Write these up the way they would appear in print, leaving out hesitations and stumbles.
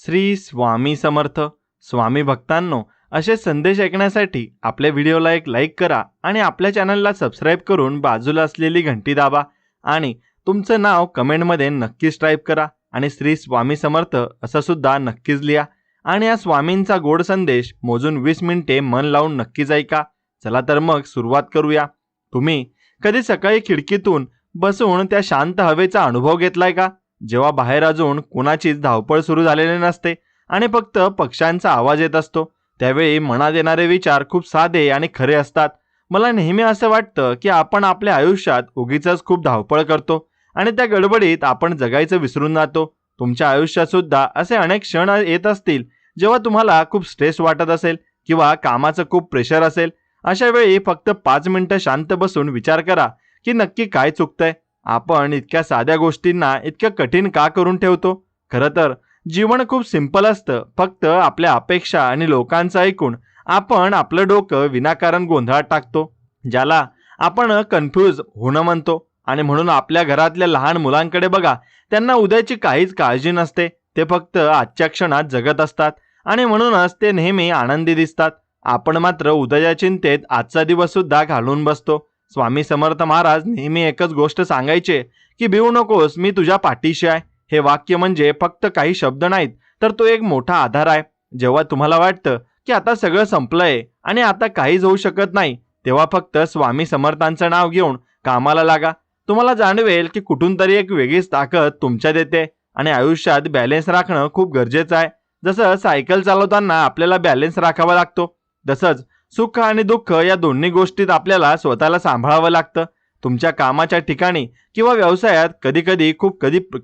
श्री स्वामी समर्थ. स्वामी भक्तांनो, असे संदेश ऐकण्यासाठी आपल्या व्हिडिओला एक लाईक करा आणि आपल्या चॅनलला सबस्क्राईब करून बाजूला असलेली घंटी दाबा आणि तुमचं नाव कमेंटमध्ये नक्कीच टाईप करा आणि श्री स्वामी समर्थ असं सुद्धा नक्कीच लिहा. आणि या स्वामींचा गोड संदेश मोजून 20 मिनिटे मन लावून नक्कीच ऐका. चला तर मग सुरुवात करूया. तुम्ही कधी सकाळी खिडकीतून बसून त्या शांत हवेचा अनुभव घेतलाय का, जेव्हा बाहेर अजून कोणाचीच धावपळ सुरू झालेली नसते आणि फक्त पक्ष्यांचा आवाज येत असतो? त्यावेळी मनात येणारे विचार खूप साधे आणि खरे असतात. मला नेहमी असं वाटतं की आपण आपल्या आयुष्यात उगीचच खूप धावपळ करतो आणि त्या गडबडीत आपण जगायचं विसरून जातो. तुमच्या आयुष्यात सुद्धा असे अनेक क्षण येत असतील जेव्हा तुम्हाला खूप स्ट्रेस वाटत असेल किंवा कामाचं खूप प्रेशर असेल. अशा वेळी फक्त 5 मिनिटं शांत बसून विचार करा की नक्की काय चुकतंय. आपण इतक्या साध्या गोष्टींना इतकं कठीण का करून ठेवतो? खरं तर जीवन खूप सिंपल असतं. फक्त आपल्या अपेक्षा आणि लोकांचं ऐकून आपण आपलं डोकं विनाकारण गोंधळात टाकतो, ज्याला आपण कन्फ्यूज होणं म्हणतो. आणि म्हणून आपल्या घरातल्या लहान मुलांकडे बघा, त्यांना उद्याची काहीच काळजी नसते. ते फक्त आजच्या क्षणात जगत असतात आणि म्हणूनच ते नेहमी आनंदी दिसतात. आपण मात्र उद्याच्या चिंतेत आजचा दिवस सुद्धा घालवून बसतो. स्वामी समर्थ महाराज नेहमी एकच गोष्ट सांगायचे की भिवू नकोस, मी तुझ्या पाठीशी आहे. हे वाक्य म्हणजे फक्त काही शब्द नाहीत, तर तो एक मोठा आधार आहे. जेव्हा तुम्हाला वाटतं की आता सगळं संपलंय आणि आता काहीच होऊ शकत नाही, तेव्हा फक्त स्वामी समर्थांचं नाव घेऊन कामाला लागा. तुम्हाला जाणवेल की कुठून तरी एक वेगळीच ताकद तुमच्यात येते. आणि आयुष्यात बॅलन्स राखणं खूप गरजेचं आहे. जसं सायकल चालवताना आपल्याला बॅलन्स राखावा लागतो, तसंच सुख आणि दुःख या दोन्ही गोष्टीत आपल्याला स्वतःला सांभाळावं लागतं. तुमच्या कामाच्या ठिकाणी किंवा व्यवसायात कधी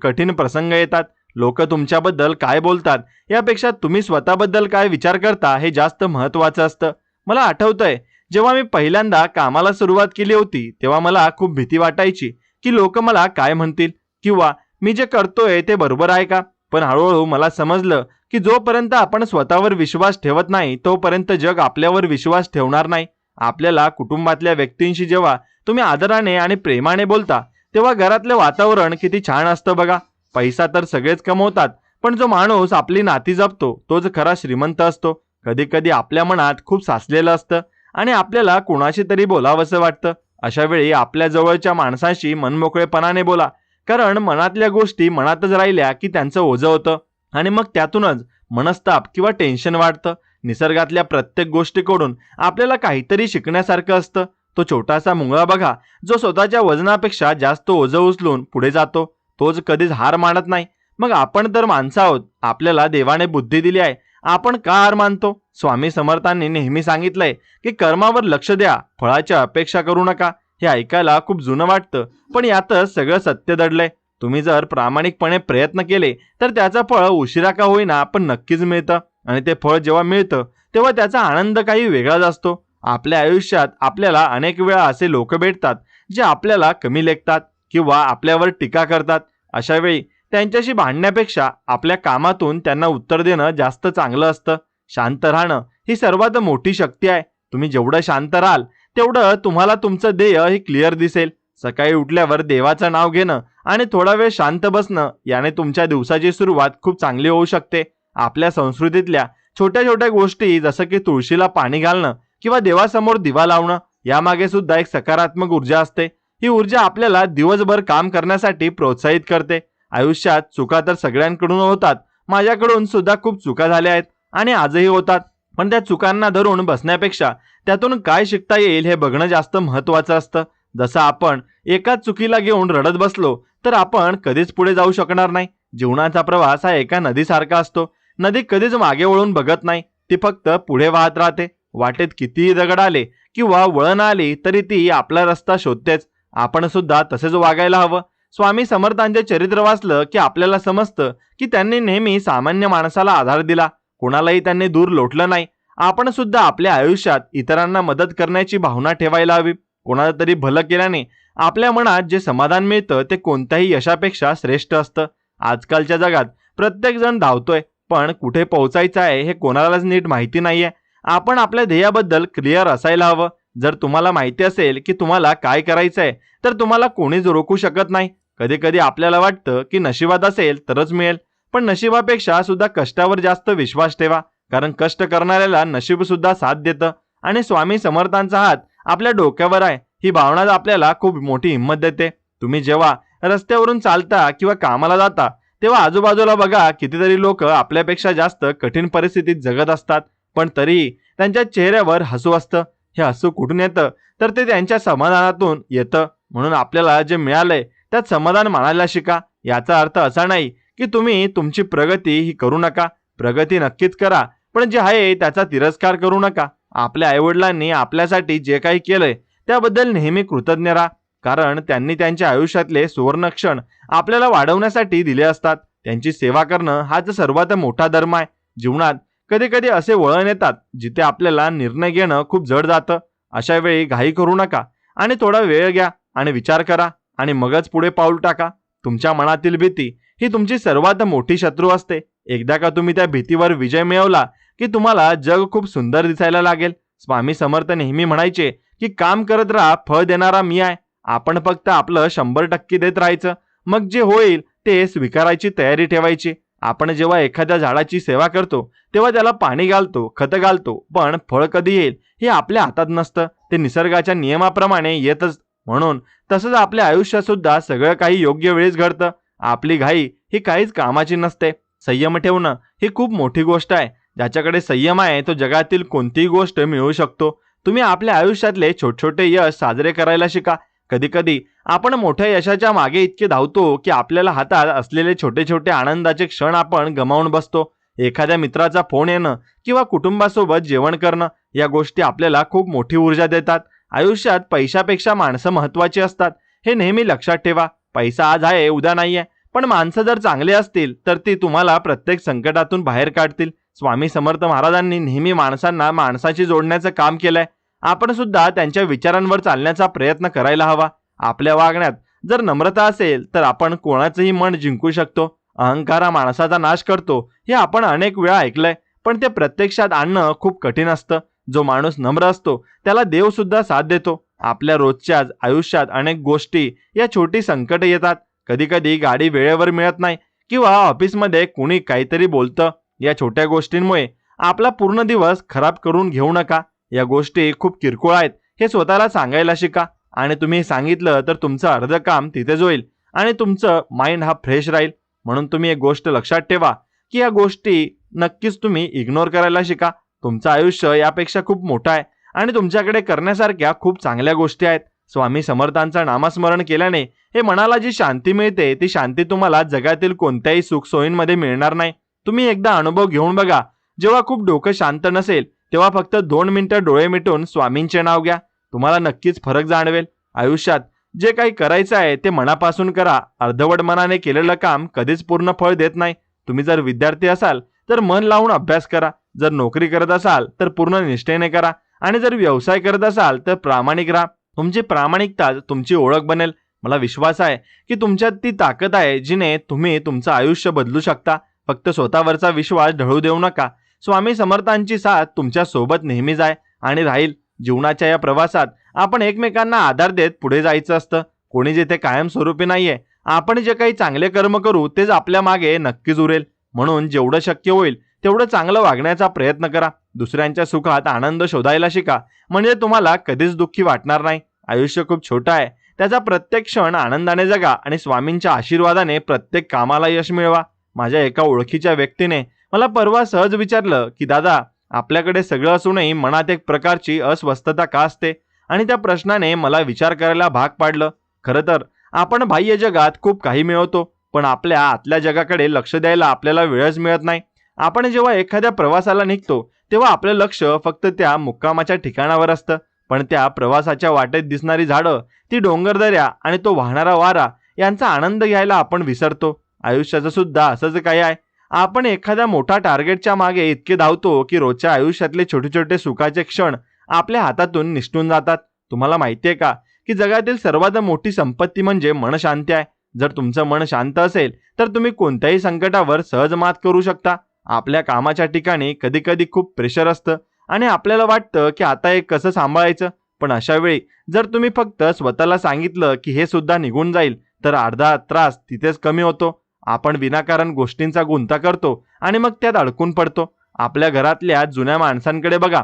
कठीण प्रसंग येतात. लोक तुमच्याबद्दल काय बोलतात यापेक्षा तुम्ही स्वतःबद्दल काय विचार करता हे जास्त महत्त्वाचं असतं. मला आठवतंय, जेव्हा मी पहिल्यांदा कामाला सुरुवात केली होती तेव्हा मला खूप भीती वाटायची की लोक मला काय म्हणतील किंवा मी जे करतोय ते बरोबर आहे का. पण हळूहळू मला समजलं की जोपर्यंत आपण स्वतःवर विश्वास ठेवत नाही तोपर्यंत जग आपल्यावर विश्वास ठेवणार नाही. आपल्याला कुटुंबातल्या व्यक्तींशी जेव्हा तुम्ही आदराने आणि प्रेमाने बोलता तेव्हा घरातले वातावरण किती छान असतं बघा. पैसा तर सगळेच कमवतात, पण जो माणूस आपली नाती जपतो तोच खरा श्रीमंत असतो. कधी कधी आपल्या मनात खूप साचलेलं असतं आणि आपल्याला कुणाशी तरी बोलावंसं वाटतं. अशा वेळी आपल्या जवळच्या माणसाशी मनमोकळेपणाने बोला, कारण मनातल्या गोष्टी मनातच राहिल्या की त्यांचं ओझं होतं आणि मग त्यातूनच मनस्ताप किंवा टेन्शन वाढतं. निसर्गातल्या प्रत्येक गोष्टीकडून आपल्याला काहीतरी शिकण्यासारखं असतं. तो छोटासा मुंगळा बघा, जो स्वतःच्या वजनापेक्षा जास्त ओझं उचलून पुढे जातो, तोच कधीच हार मानत नाही. मग आपण तर माणसं आहोत, आपल्याला देवाने बुद्धी दिली आहे, आपण का हार मानतो? स्वामी समर्थांनी नेहमी सांगितलंय की कर्मावर लक्ष द्या, फळाची अपेक्षा करू नका. हे ऐकायला खूप जुनं वाटतं, पण यातच सगळं सत्य दडलंय. तुम्ही जर प्रामाणिकपणे प्रयत्न केले तर त्याचं फळ उशिरा का होईना पण नक्कीच मिळतं. आणि ते फळ जेव्हा मिळतं तेव्हा त्याचा आनंद काही वेगळाच असतो. आपल्या आयुष्यात आपल्याला अनेक वेळा असे लोक भेटतात जे आपल्याला कमी लेखतात किंवा आपल्यावर टीका करतात. अशा वेळी त्यांच्याशी भांडण्यापेक्षा आपल्या कामातून त्यांना उत्तर देणं जास्त चांगलं असतं. शांत राहणं ही सर्वात मोठी शक्ती आहे. तुम्ही जेवढं शांत राहाल तेवढं तुम्हाला तुमचं ध्येय हे क्लिअर दिसेल. सकाळी उठल्यावर देवाचं नाव घेणं आणि थोडा वेळ शांत बसणं याने तुमच्या दिवसाची सुरुवात खूप चांगली होऊ शकते. आपल्या संस्कृतीतल्या छोट्या छोट्या गोष्टी जसं की तुळशीला पाणी घालणं किंवा देवासमोर दिवा लावणं यामागे सुद्धा एक सकारात्मक ऊर्जा असते. ही ऊर्जा आपल्याला दिवसभर काम करण्यासाठी प्रोत्साहित करते. आयुष्यात चुका तर सगळ्यांकडून होतात, माझ्याकडून सुद्धा खूप चुका झाल्या आहेत आणि आजही होतात. पण त्या चुकांना धरून बसण्यापेक्षा त्यातून काय शिकता येईल हे बघणं जास्त महत्त्वाचं असतं. जसं आपण एकाच चुकीला घेऊन रडत बसलो तर आपण कधीच पुढे जाऊ शकणार नाही. जीवनाचा प्रवास हा एका नदीसारखा असतो. नदी कधीच मागे वळून बघत नाही, ती फक्त पुढे वाहत राहते. वाटेत कितीही दगड आले किंवा वळण आली तरी ती आपला रस्ता शोधतेच. आपण सुद्धा तसेच वागायला हवं. स्वामी समर्थांचे चरित्र वाचलं की आपल्याला समजतं की त्यांनी नेहमी सामान्य माणसाला आधार दिला, कोणालाही त्यांनी दूर लोटलं नाही. आपण सुद्धा आपल्या आयुष्यात इतरांना मदत करण्याची भावना ठेवायला हवी. कोणाला तरी भलं केल्याने आपल्या मनात जे समाधान मिळतं ते कोणत्याही यशापेक्षा श्रेष्ठ असतं. आजकालच्या जगात प्रत्येक जण धावतोय, पण कुठे पोहोचायचं आहे हे कोणालाच नीट माहिती नाहीये. आपण आपल्या ध्येयाबद्दल क्लिअर असायला हवं. जर तुम्हाला माहिती असेल की तुम्हाला काय करायचंय तर तुम्हाला कोणीच रोखू शकत नाही. कधी कधी आपल्याला वाटतं की नशिबात असेल तरच मिळेल, पण नशिबापेक्षा सुद्धा कष्टावर जास्त विश्वास ठेवा, कारण कष्ट करणाऱ्याला नशीब सुद्धा साथ देतं आणि स्वामी समर्थांचा हात आपल्या डोक्यावर आहे ही भावना आपल्याला खूप मोठी हिंमत देते. तुम्ही जेव्हा रस्त्यावरून चालता किंवा कामाला जाता तेव्हा आजूबाजूला बघा, कितीतरी लोक आपल्यापेक्षा जास्त कठीण परिस्थितीत जगत असतात, पण तरीही त्यांच्या चेहऱ्यावर हसू असतं. हे हसू कुठून येतं? तर ते त्यांच्या समाधानातून येतं. म्हणून आपल्याला जे मिळालंय त्यात समाधान मानायला शिका. याचा अर्थ असा नाही की तुम्ही तुमची प्रगती ही करू नका. प्रगती नक्कीच करा, पण जे आहे त्याचा तिरस्कार करू नका. आपल्या आईवडिलांनी आपल्यासाठी जे काही केलंय त्याबद्दल नेहमी कृतज्ञ राहा, कारण त्यांनी त्यांच्या आयुष्यातले सुवर्ण क्षण आपल्याला वाढवण्यासाठी दिले असतात. त्यांची सेवा करणं हाच सर्वात मोठा धर्म आहे. जीवनात कधी कधी असे वळण येतात जिथे आपल्याला निर्णय घेणं खूप जड जातं. अशा वेळी घाई करू नका आणि थोडा वेळ घ्या आणि विचार करा आणि मगच पुढे पाऊल टाका. तुमच्या मनातील भीती ही तुमची सर्वात मोठी शत्रू असते. एकदा का तुम्ही त्या भीतीवर विजय मिळवला की तुम्हाला जग खूप सुंदर दिसायला लागेल. स्वामी समर्थ नेहमी म्हणायचे की काम करत राहा, फळ देणारा मी आहे. आपण फक्त आपलं 100% देत राहायचं, मग जे होईल ते स्वीकारायची तयारी ठेवायची. आपण जेव्हा एखाद्या झाडाची सेवा करतो तेव्हा त्याला पाणी घालतो, खत घालतो, पण फळ कधी येईल हे आपल्या हातात नसतं. ते निसर्गाच्या नियमाप्रमाणे येतच. म्हणून तसंच आपल्या आयुष्यात सुद्धा सगळं काही योग्य वेळेस घडतं. आपली घाई ही काहीच कामाची नसते. संयम ठेवणं ही खूप मोठी गोष्ट आहे. ज्याच्याकडे संयम आहे तो जगातील कोणतीही गोष्ट मिळवू शकतो. तुम्ही आपल्या आयुष्यातले छोटे छोटे यश साजरे करायला शिका. कधी कधी आपण मोठ्या यशाच्या मागे इतके धावतो की आपल्याला हातात असलेले छोटे छोटे आनंदाचे क्षण आपण गमावून बसतो. एखाद्या मित्राचा फोन येणं किंवा कुटुंबासोबत जेवण करणं या गोष्टी आपल्याला खूप मोठी ऊर्जा देतात. आयुष्यात पैशापेक्षा माणसं महत्त्वाची असतात, हे नेहमी लक्षात ठेवा. पैसा आज आहे, उद्या नाहीये, पण माणसं जर चांगली असतील तर ती तुम्हाला प्रत्येक संकटातून बाहेर काढतील. स्वामी समर्थ महाराजांनी नेहमी माणसांना माणसाशी जोडण्याचं काम केलंय. आपण सुद्धा त्यांच्या विचारांवर चालण्याचा प्रयत्न करायला हवा. आपल्या वागण्यात जर नम्रता असेल तर आपण कोणाचंही मन जिंकू शकतो. अहंकार हा माणसाचा नाश करतो हे आपण अनेक वेळा ऐकलंय, पण ते प्रत्यक्षात आणणं खूप कठीण असतं. जो माणूस नम्र असतो त्याला देव सुद्धा साथ देतो. आपल्या रोजच्या आयुष्यात अनेक गोष्टी या छोटी संकट येतात. कधी कधी गाडी वेळेवर मिळत नाही किंवा ऑफिसमध्ये कुणी काहीतरी बोलतं. या छोट्या गोष्टींमुळे आपला पूर्ण दिवस खराब करून घेऊ नका. या गोष्टी खूप किरकोळ आहेत हे स्वतःला सांगायला शिका, आणि तुम्ही सांगितलं तर तुमचं अर्ध काम तिथेच होईल आणि तुमचं माइंड हा फ्रेश राहील. म्हणून तुम्ही एक गोष्ट लक्षात ठेवा की या गोष्टी नक्कीच तुम्ही इग्नोर करायला शिका. तुमचं आयुष्य यापेक्षा खूप मोठं आहे आणि तुमच्याकडे करण्यासारख्या खूप चांगल्या गोष्टी आहेत. स्वामी समर्थांचं नामस्मरण केल्याने हे मनाला जी शांती मिळते ती शांती तुम्हाला जगातील कोणत्याही सुखसोयींमध्ये मिळणार नाही. तुम्ही एकदा अनुभव घेऊन बघा. जेव्हा खूप डोकं शांत नसेल तेव्हा फक्त 2 मिनिटं डोळे मिटून स्वामींचे नाव घ्या. तुम्हाला नक्कीच फरक जाणवेल. आयुष्यात जे काही करायचं आहे ते मनापासून करा. अर्धवट मनाने केलेलं काम कधीच पूर्ण फळ देत नाही. तुम्ही जर विद्यार्थी असाल तर मन लावून अभ्यास करा. जर नोकरी करत असाल तर पूर्ण निष्ठेने करा आणि जर व्यवसाय करत असाल तर प्रामाणिक राहा. तुमची प्रामाणिकता तुमची ओळख बनेल. मला विश्वास आहे की तुमच्यात ती ताकद आहे जिने तुम्ही तुमचं आयुष्य बदलू शकता. फक्त स्वतःवरचा विश्वास ढळू देऊ नका. स्वामी समर्थांची साथ तुमच्या सोबत नेहमीच आहे आणि राहील. जीवनाच्या या प्रवासात आपण एकमेकांना आधार देत पुढे जायचं असतं. कोणी जिथे कायमस्वरूपी नाहीये. आपण जे काही चांगले कर्म करू तेच आपल्या मागे नक्कीच उरेल. म्हणून जेवढं शक्य होईल तेवढं चांगलं वागण्याचा प्रयत्न करा. दुसऱ्यांच्या सुखात आनंद शोधायला शिका, म्हणजे तुम्हाला कधीच दुःखी वाटणार नाही. आयुष्य खूप छोटं आहे, त्याचा प्रत्येक क्षण आनंदाने जगा आणि स्वामींच्या आशीर्वादाने प्रत्येक कामाला यश मिळवा. माझ्या एका ओळखीच्या व्यक्तीने मला परवा सहज विचारलं की दादा, आपल्याकडे सगळं असूनही मनात एक प्रकारची अस्वस्थता का असते? आणि त्या प्रश्नाने मला विचार करायला भाग पाडलं. खरं तर आपण बाह्य जगात खूप काही मिळवतो, पण आपल्या आतल्या जगाकडे लक्ष द्यायला आपल्याला वेळच मिळत नाही. आपण जेव्हा एखाद्या प्रवासाला निघतो तेव्हा आपलं लक्ष फक्त त्या मुक्कामाच्या ठिकाणावर असतं, पण त्या प्रवासाच्या वाटेत दिसणारी झाडं, ती डोंगरदऱ्या आणि तो वाहणारा वारा यांचा आनंद घ्यायला आपण विसरतो. आयुष्याचं सुद्धा असंच काही आहे. आपण एखाद्या मोठ्या टार्गेटच्या मागे इतके धावतो की रोजच्या आयुष्यातले छोटे छोटे सुखाचे क्षण आपल्या हातातून निसटून जातात. तुम्हाला माहितीये का की जगातील सर्वात मोठी संपत्ती म्हणजे मनशांती आहे. जर तुमचं मन शांत असेल तर तुम्ही कोणत्याही संकटावर सहज मात करू शकता. आपल्या कामाच्या ठिकाणी कधी कधी खूप प्रेशर असतं आणि आपल्याला वाटतं की आता हे कसं सांभाळायचं. पण अशा वेळी जर तुम्ही फक्त स्वतःला सांगितलं की हे सुद्धा निघून जाईल तर अर्धा त्रास तिथेच कमी होतो. आपण विनाकारण गोष्टींचा गुंता करतो आणि मग त्यात अडकून पडतो. आपल्या घरातल्या जुन्या माणसांकडे बघा,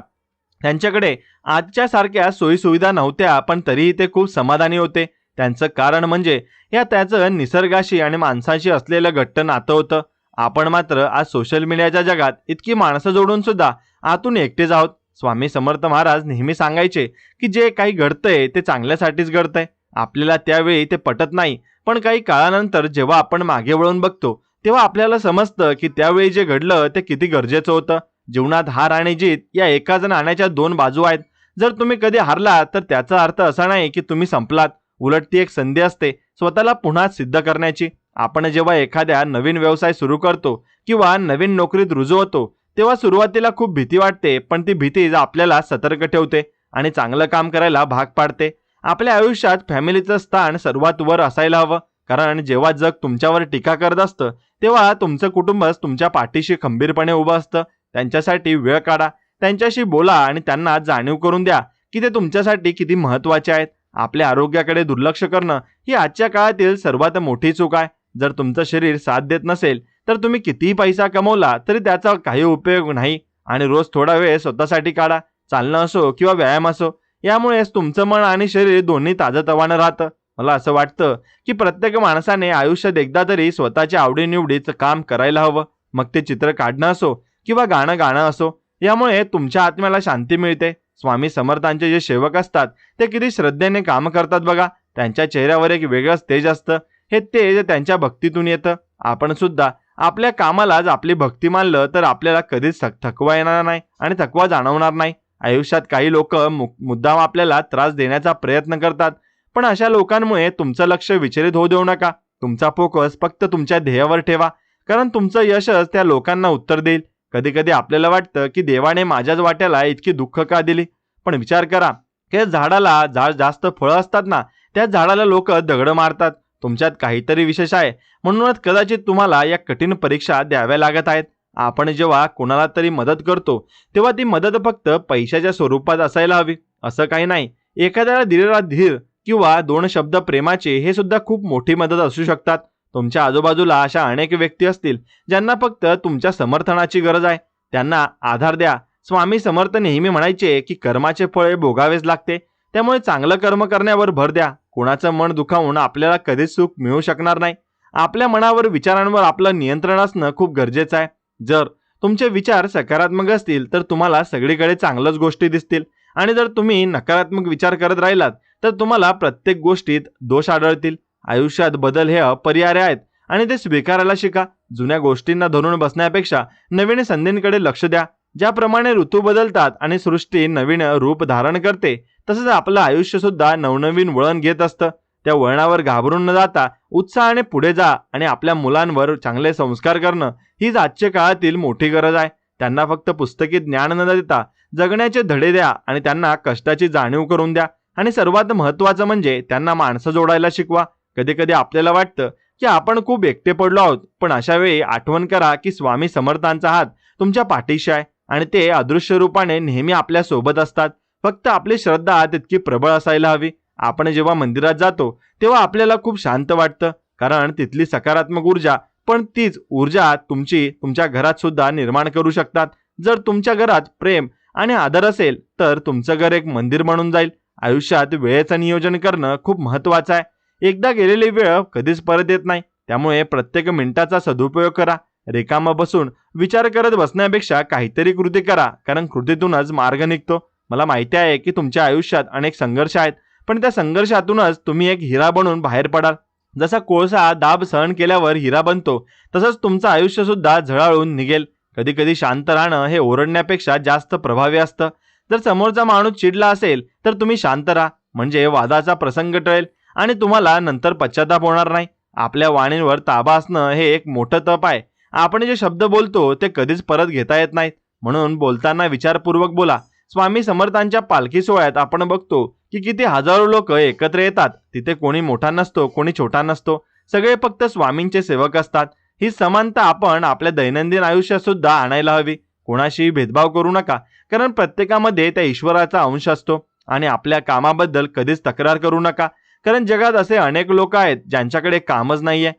त्यांच्याकडे आजच्या सारख्या सोयीसुविधा नव्हत्या, पण तरीही ते खूप समाधानी होते. त्यांचं कारण म्हणजे त्याचं निसर्गाशी आणि माणसाशी असलेलं घट्ट नातं होतं. आपण मात्र आज सोशल मीडियाच्या जगात इतकी माणसं जोडून सुद्धा आतून एकटेच आहोत. स्वामी समर्थ महाराज नेहमी सांगायचे की जे काही घडतंय ते चांगल्यासाठीच घडतंय. आपल्याला त्यावेळी ते पटत नाही, पण काही काळानंतर जेव्हा आपण मागे वळून बघतो तेव्हा आपल्याला समजतं की त्यावेळी जे घडलं ते किती गरजेचं होतं. जीवनात हार आणि जीत या एकाच नाण्याच्या दोन बाजू आहेत. जर तुम्ही कधी हारला तर त्याचा अर्थ असा नाही की तुम्ही संपलात. उलट ती एक संधी असते स्वतःला पुन्हा सिद्ध करण्याची. आपण जेव्हा एखाद्या नवीन व्यवसाय सुरू करतो किंवा नवीन नोकरीत रुजू होतो तेव्हा सुरुवातीला खूप भीती वाटते, पण ती भीती आपल्याला सतर्क ठेवते आणि चांगलं काम करायला भाग पाडते. आपल्या आयुष्यात फॅमिलीचं स्थान सर्वात वर असायला हवं, कारण जेव्हा जग तुमच्यावर टीका करत असतं तेव्हा तुमचं कुटुंबच तुमच्या पाठीशी खंबीरपणे उभं असतं. त्यांच्यासाठी वेळ काढा, त्यांच्याशी बोला आणि त्यांना जाणीव करून द्या की ते तुमच्यासाठी किती महत्त्वाचे आहेत. आपल्या आरोग्याकडे दुर्लक्ष करणं ही आजच्या काळातील सर्वात मोठी चूक आहे. जर तुमचं शरीर साथ देत नसेल तर तुम्ही कितीही पैसा कमवला तरी त्याचा काही उपयोग नाही. आणि रोज थोडा वेळ स्वतःसाठी काढा, चालणं असो किंवा व्यायाम असो. यामुळेच तुमचं मन आणि शरीर दोन्ही ताजंतवानं राहतं. मला असं वाटतं की प्रत्येक माणसाने आयुष्यात एकदा तरी स्वतःच्या आवडीनिवडीचं काम करायला हवं. मग ते चित्र काढणं असो किंवा गाणं गाणं असो. यामुळे तुमच्या आत्म्याला शांती मिळते. स्वामी समर्थांचे जे सेवक असतात ते किती श्रद्धेने काम करतात बघा. त्यांच्या चेहऱ्यावर एक वेगळंच तेज असतं. हे तेज त्यांच्या भक्तीतून येतं. आपण सुद्धा आपल्या कामालाच आपली भक्ती मानलं तर आपल्याला कधीच थकवा येणार नाही आणि थकवा जाणवणार नाही. आयुष्यात काही लोक मुद्दाम आपल्याला त्रास देण्याचा प्रयत्न करतात, पण अशा लोकांमुळे तुमचं लक्ष विचलित होऊ देऊ नका. तुमचा फोकस फक्त तुमच्या ध्येयावर ठेवा, कारण तुमचं यशच त्या लोकांना उत्तर देईल. कधी कधी आपल्याला वाटतं की देवाने माझ्याच वाट्याला इतकी दुःख का दिली, पण विचार करा की झाडाला जास्त फळं असतात ना, त्या झाडाला लोक दगड मारतात. तुमच्यात काहीतरी विशेष आहे, म्हणूनच कदाचित तुम्हाला या कठीण परीक्षा द्याव्या लागत आहेत. आपण जेव्हा कोणाला तरी मदत करतो तेव्हा ती मदत फक्त पैशाच्या स्वरूपात असायला हवी असं काही नाही. एखाद्याला दिलेला धीर किंवा दोन शब्द प्रेमाचे हे सुद्धा खूप मोठी मदत असू शकतात. तुमच्या आजूबाजूला अशा अनेक व्यक्ती असतील ज्यांना फक्त तुमच्या समर्थनाची गरज आहे. त्यांना आधार द्या. स्वामी समर्थ नेहमी म्हणायचे की कर्माचे फळ भोगावेच लागते, त्यामुळे चांगलं कर्म करण्यावर भर द्या. कोणाचं मन दुखावून आपल्याला कधीच सुख मिळू शकणार नाही. आपल्या मनावर, विचारांवर आपलं नियंत्रण असणं खूप गरजेचं आहे. जर तुमचे विचार सकारात्मक असतील तर तुम्हाला सगळीकडे चांगल्याच गोष्टी दिसतील, आणि जर तुम्ही नकारात्मक विचार करत राहिलात तर तुम्हाला प्रत्येक गोष्टीत दोष आढळतील. आयुष्यात बदल हे अपरिहार्य आहेत आणि ते स्वीकारायला शिका. जुन्या गोष्टींना धरून बसण्यापेक्षा नवीन संधींकडे लक्ष द्या. ज्याप्रमाणे ऋतू बदलतात आणि सृष्टी नवीन रूप धारण करते, तसंच आपलं आयुष्य सुद्धा नवनवीन वळण घेत असतं. त्या वळणावर घाबरून न जाता उत्साहाने पुढे जा आणि आपल्या मुलांवर चांगले संस्कार करणं हीच आजच्या काळातील मोठी गरज आहे. त्यांना फक्त पुस्तकी ज्ञान न देता जगण्याचे धडे द्या आणि त्यांना कष्टाची जाणीव करून द्या. आणि सर्वात महत्त्वाचं म्हणजे त्यांना माणसं जोडायला शिकवा. कधी कधी आपल्याला वाटतं की आपण खूप एकटे पडलो आहोत, पण अशा वेळी आठवण करा की स्वामी समर्थांचा हात तुमच्या पाठीशी आहे आणि ते अदृश्य रूपाने नेहमी आपल्या सोबत असतात. फक्त आपली श्रद्धा तितकी प्रबळ असायला हवी. आपण जेव्हा मंदिरात जातो तेव्हा आपल्याला खूप शांत वाटतं, कारण तिथली सकारात्मक ऊर्जा, पण तीच ऊर्जा तुमच्या घरात सुद्धा निर्माण करू शकतात. जर तुमच्या घरात प्रेम आणि आदर असेल तर तुमचं घर एक मंदिर म्हणून जाईल. आयुष्यात वेळेचं नियोजन करणं खूप महत्त्वाचं आहे. एकदा गेलेली वेळ कधीच परत येत नाही, त्यामुळे प्रत्येक मिनिटाचा सदुपयोग करा. रिकामं बसून विचार करत बसण्यापेक्षा काहीतरी कृती करा, कारण कृतीतूनच मार्ग निघतो. मला माहिती आहे की तुमच्या आयुष्यात अनेक संघर्ष आहेत, पण त्या संघर्षातूनच तुम्ही एक हिरा बनून बाहेर पडाल. जसा कोळसा दाब सहन केल्यावर हिरा बनतो, तसंच तुमचं आयुष्य सुद्धा झळाळून निघेल. कधी कधी शांत राहणं हे ओरडण्यापेक्षा जास्त प्रभावी असतं. जर समोरचा माणूस चिडला असेल तर तुम्ही शांत राहा, म्हणजे वादाचा प्रसंग टळेल आणि तुम्हाला नंतर पश्चाताप होणार नाही. आपल्या वाणीवर ताबा असणं हे एक मोठं तप आहे. आपण जे शब्द बोलतो ते कधीच परत घेता येत नाहीत, म्हणून बोलताना विचारपूर्वक बोला. स्वामी समर्थांच्या पालखी सोहळ्यात आपण बघतो की किती हजारो लोक एकत्र येतात. तिथे कोणी मोठा नसतो, कोणी छोटा नसतो, सगळे फक्त स्वामींचे सेवक असतात. ही समानता आपण आपल्या दैनंदिन आयुष्यात सुद्धा आणायला हवी. कोणाशी भेदभाव करू नका, कारण प्रत्येकामध्ये त्या ईश्वराचा अंश असतो. आणि आपल्या कामाबद्दल कधीच तक्रार करू नका, कारण जगात असे अनेक लोक आहेत ज्यांच्याकडे कामच नाहीये.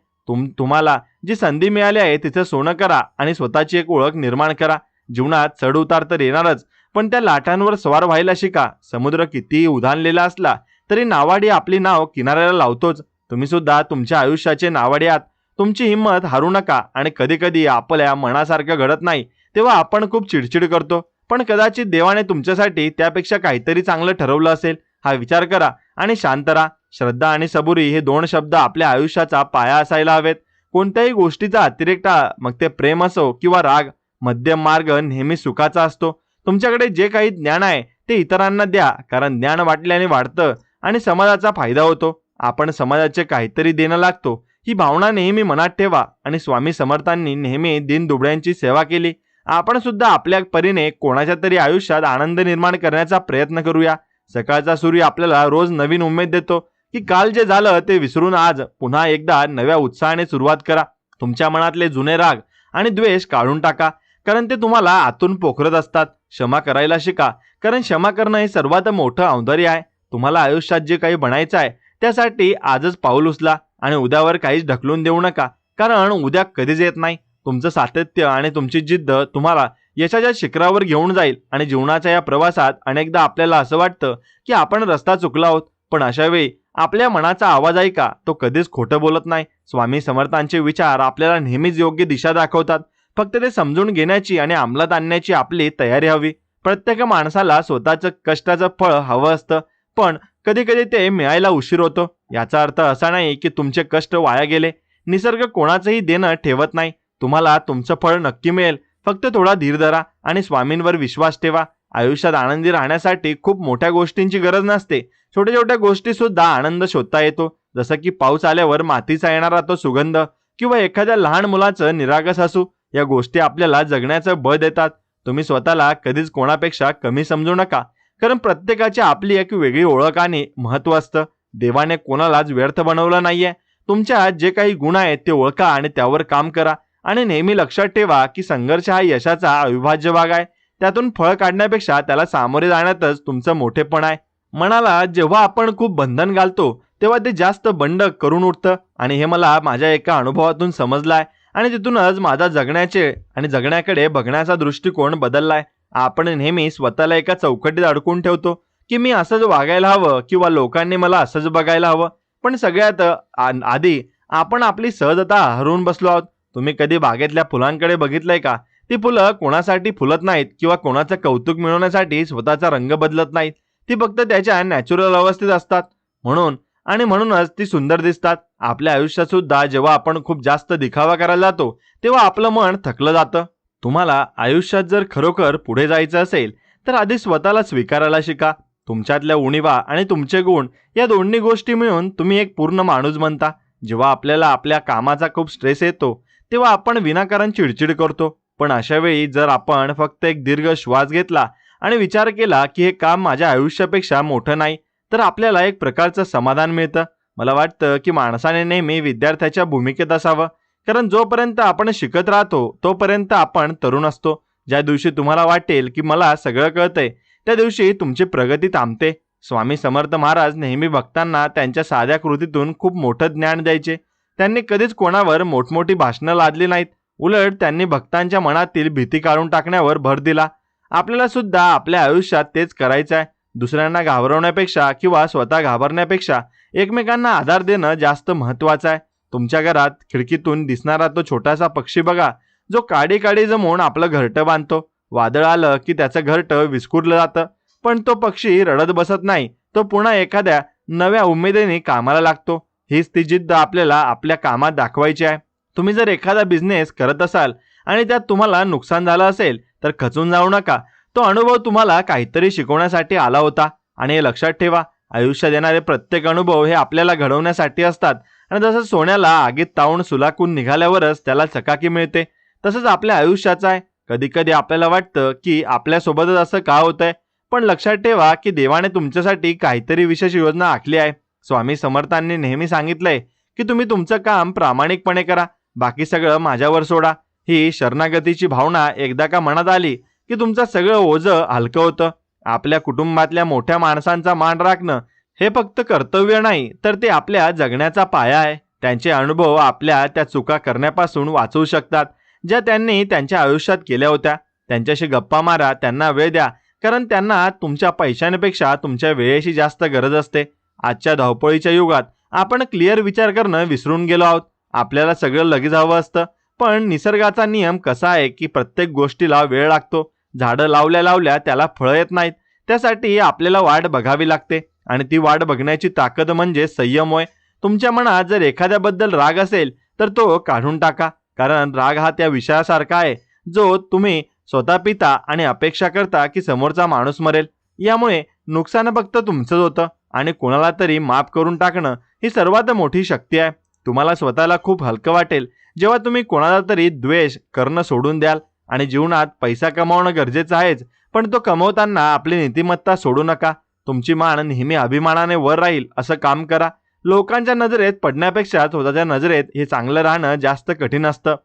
तुम्हाला जी संधी मिळाली आहे तिचं सोनं करा आणि स्वतःची एक ओळख निर्माण करा. जीवनात चढ उतार तर येणारच, पण त्या लाटांवर स्वार व्हायला शिका. समुद्र कितीही उधाणलेला असला तरी नावाडी आपली नाव किनाऱ्याला लावतोच. तुम्ही सुद्धा तुमच्या आयुष्याचे नावाडी आहात. तुमची हिंमत हारू नका. आणि कधी कधी आपल्या मनासारखं घडत नाही तेव्हा आपण खूप चिडचिड करतो, पण कदाचित देवाने तुमच्यासाठी त्यापेक्षा काहीतरी चांगलं ठरवलं असेल. हा विचार करा आणि शांत राहा. श्रद्धा आणि सबुरी हे 2 शब्द आपल्या आयुष्याचा पाया असायला हवेत. कोणत्याही गोष्टीचा अतिरेक टाळा, मग ते प्रेम असो किंवा राग. मध्यम मार्ग नेहमी सुखाचा असतो. तुमच्याकडे जे काही ज्ञान आहे ते इतरांना द्या, कारण ज्ञान वाटल्याने वाढतं आणि समाजाचा फायदा होतो. आपण समाजाचे काहीतरी देणं लागतो ही भावना नेहमी मनात ठेवा. आणि स्वामी समर्थांनी नेहमी दीनदुबळ्यांची सेवा केली. आपण सुद्धा आपल्या परीने कोणाच्या तरी आयुष्यात आनंद निर्माण करण्याचा प्रयत्न करूया. सकाळचा सूर्य आपल्याला रोज नवीन उमेद देतो की काल जे झालं ते विसरून आज पुन्हा एकदा नव्या उत्साहाने सुरुवात करा. तुमच्या मनातले जुने राग आणि द्वेष काढून टाका, कारण ते तुम्हाला आतून पोखरत असतात. क्षमा करायला शिका, कारण क्षमा करणं हे सर्वात मोठं औदार्य आहे. तुम्हाला आयुष्यात जे काही बनायचं आहे त्यासाठी आजच पाऊल उचला आणि उद्यावर काहीच ढकलून देऊ नका, कारण उद्या कधीच येत नाही. तुमचं सातत्य आणि तुमची जिद्द तुम्हाला यशाच्या शिखरावर घेऊन जाईल. आणि जीवनाच्या या प्रवासात अनेकदा आपल्याला असं वाटतं की आपण रस्ता चुकला आहोत, पण अशा वेळी आपल्या मनाचा आवाज ऐका, तो कधीच खोटं बोलत नाही. स्वामी समर्थांचे विचार आपल्याला नेहमीच योग्य दिशा दाखवतात. फक्त ते समजून घेण्याची आणि अंमलात आणण्याची आपली तयारी हवी. प्रत्येक माणसाला स्वतःचं कष्टाचं फळ हवं असतं, पण कधी कधी ते मिळायला उशीर होतो. याचा अर्थ असा नाही की तुमचे कष्ट वाया गेले. निसर्ग कोणाचंही देणं ठेवत नाही. तुम्हाला तुमचं फळ नक्की मिळेल. फक्त थोडा धीर धरा आणि स्वामींवर विश्वास ठेवा. आयुष्यात आनंदी राहण्यासाठी खूप मोठ्या गोष्टींची गरज नसते. छोट्या छोट्या गोष्टी सुद्धा आनंद शोधता येतो. जसं की पाऊस आल्यावर मातीचा येणारा तो सुगंध किंवा एखाद्या लहान मुलाचं निरागस हसू. या गोष्टी आपल्याला जगण्याचं बळ देतात. तुम्ही स्वतःला कधीच कोणापेक्षा कमी समजू नका, कारण प्रत्येकाची आपली एक वेगळी ओळख आणि महत्त्व असतं. देवाने कोणालाच व्यर्थ बनवलं नाहीये. तुमच्या जे काही गुण आहेत ते ओळखा आणि त्यावर काम करा. आणि नेहमी लक्षात ठेवा की संघर्ष हा यशाचा अविभाज्य भाग आहे. त्यातून फळ काढण्यापेक्षा त्याला सामोरे जाण्यातच तुमचं मोठेपण आहे. मनाला जेव्हा आपण खूप बंधन घालतो तेव्हा ते जास्त बंड करून उठतं. आणि हे मला माझ्या एका अनुभवातून समजलंय. आणि तिथूनच माझा जगण्याचे आणि जगण्याकडे बघण्याचा दृष्टिकोन बदललाय. आपण नेहमी स्वतःला एका चौकटीत अडकून ठेवतो की मी असंच वागायला हवं किंवा लोकांनी मला असंच बघायला हवं. पण सगळ्यात आधी आपण आपली सहजता हरवून बसलो आहोत. तुम्ही कधी बागेतल्या फुलांकडे बघितलंय का? ती फुलं कोणासाठी फुलत नाहीत किंवा कोणाचं कौतुक मिळवण्यासाठी स्वतःचा रंग बदलत नाहीत. ती फक्त त्याच्या नॅचरल अवस्थेत असतात. म्हणूनच ती सुंदर दिसतात. आपल्या आयुष्यात सुद्धा जेव्हा आपण खूप जास्त दिखावा करायला जातो तेव्हा आपलं मन थकलं जातं. तुम्हाला आयुष्यात जर खरोखर पुढे जायचं असेल तर आधी स्वतःला स्वीकारायला शिका. तुमच्यातल्या उणीवा आणि तुमचे गुण या दोन्ही गोष्टी मिळून तुम्ही एक पूर्ण माणूस बनता. जेव्हा आपल्याला आपल्या कामाचा खूप स्ट्रेस येतो तेव्हा आपण विनाकारण चिडचिड करतो. पण अशा वेळी जर आपण फक्त एक दीर्घ श्वास घेतला आणि विचार केला की हे काम माझ्या आयुष्यापेक्षा मोठं नाही, तर आपल्याला एक प्रकारचं समाधान मिळतं. मला वाटतं की माणसाने नेहमी विद्यार्थ्याच्या भूमिकेत असावं, कारण जोपर्यंत आपण शिकत राहतो तोपर्यंत आपण तरुण असतो. ज्या दिवशी तुम्हाला वाटेल की मला सगळं कळतंय त्या दिवशी तुमची प्रगती थांबते. स्वामी समर्थ महाराज नेहमी भक्तांना त्यांच्या साध्या कृतीतून खूप मोठं ज्ञान द्यायचे. त्यांनी कधीच कोणावर मोठमोठी भाषणं लादली नाहीत. उलट त्यांनी भक्तांच्या मनातील भीती काढून टाकण्यावर भर दिला. आपल्याला सुद्धा आपल्या आयुष्यात तेच करायचं आहे. दुसऱ्यांना घाबरवण्यापेक्षा किंवा स्वतः घाबरण्यापेक्षा एकमेकांना आधार देणं जास्त महत्त्वाचं आहे. तुमच्या घरात खिडकीतून दिसणारा तो छोटासा पक्षी बघा, जो काडी काडी जमवून आपलं घरटं बांधतो. वादळ आलं की त्याचं घरटं विस्कुरलं जातं, पण तो पक्षी रडत बसत नाही. तो पुन्हा एखाद्या नव्या उमेदीने कामाला लागतो. हीच ती जिद्द आपल्याला आपल्या कामात दाखवायची आहे. तुम्ही जर एखादा बिझनेस करत असाल आणि त्यात तुम्हाला नुकसान झालं असेल तर खचून जाऊ नका. तो अनुभव तुम्हाला काहीतरी शिकवण्यासाठी आला होता. आणि हे लक्षात ठेवा, आयुष्यात येणारे प्रत्येक अनुभव हे आपल्याला घडवण्यासाठी असतात. आणि जसं सोन्याला आगीत तावून सुलाखून निघाल्यावरच त्याला चकाकी मिळते, तसंच आपल्या आयुष्याचं आहे. कधी कधी आपल्याला वाटतं की आपल्यासोबतच असं का होतंय, पण लक्षात ठेवा की देवाने तुमच्यासाठी काहीतरी विशेष योजना आखली आहे. स्वामी समर्थांनी नेहमी सांगितलंय की तुम्ही तुमचं काम प्रामाणिकपणे करा, बाकी सगळं माझ्यावर सोडा. ही शरणागतीची भावना एकदा का मनात आली की तुमचं सगळं ओझं हलकं होतं. आपल्या कुटुंबातल्या मोठ्या माणसांचा मान राखणं हे फक्त कर्तव्य नाही, तर ते आपल्या जगण्याचा पाया आहे. त्यांचे अनुभव आपल्या त्या चुका करण्यापासून वाचवू शकतात ज्या त्यांनी त्यांच्या आयुष्यात केल्या होत्या. त्यांच्याशी गप्पा मारा, त्यांना वेळ द्या, कारण त्यांना तुमच्या पैशांपेक्षा तुमच्या वेळेची जास्त गरज असते. आजच्या धावपळीच्या युगात आपण क्लिअर विचार करणं विसरून गेलो आहोत. आपल्याला सगळं लगेच हवं असतं, पण निसर्गाचा नियम कसा आहे की प्रत्येक गोष्टीला वेळ लागतो. झाडं लावल्या लावल्या त्याला फळं येत नाहीत. त्यासाठी आपल्याला वाट बघावी लागते आणि ती वाट बघण्याची ताकद म्हणजे संयम होय. तुमच्या मनात जर एखाद्याबद्दल राग असेल तर तो काढून टाका, कारण राग हा त्या विषयासारखा आहे जो तुम्ही स्वतः पिता आणि अपेक्षा करता की समोरचा माणूस मरेल. यामुळे नुकसान फक्त तुमचंच होतं आणि कोणाला तरी माफ करून टाकणं ही सर्वात मोठी शक्ती आहे. तुम्हाला स्वतःला खूप हलकं वाटेल जेव्हा तुम्ही कोणाला तरी द्वेष करणं सोडून द्याल. आणि जीवनात पैसा कमावणं गरजेचं आहेच, पण तो कमवताना आपली नीतिमत्ता सोडू नका. तुमची मान नेहमी अभिमानाने वर राहील असं काम करा. लोकांच्या नजरेत पडण्यापेक्षा स्वतःच्या नजरेत हे चांगलं राहणं जास्त कठीण असतं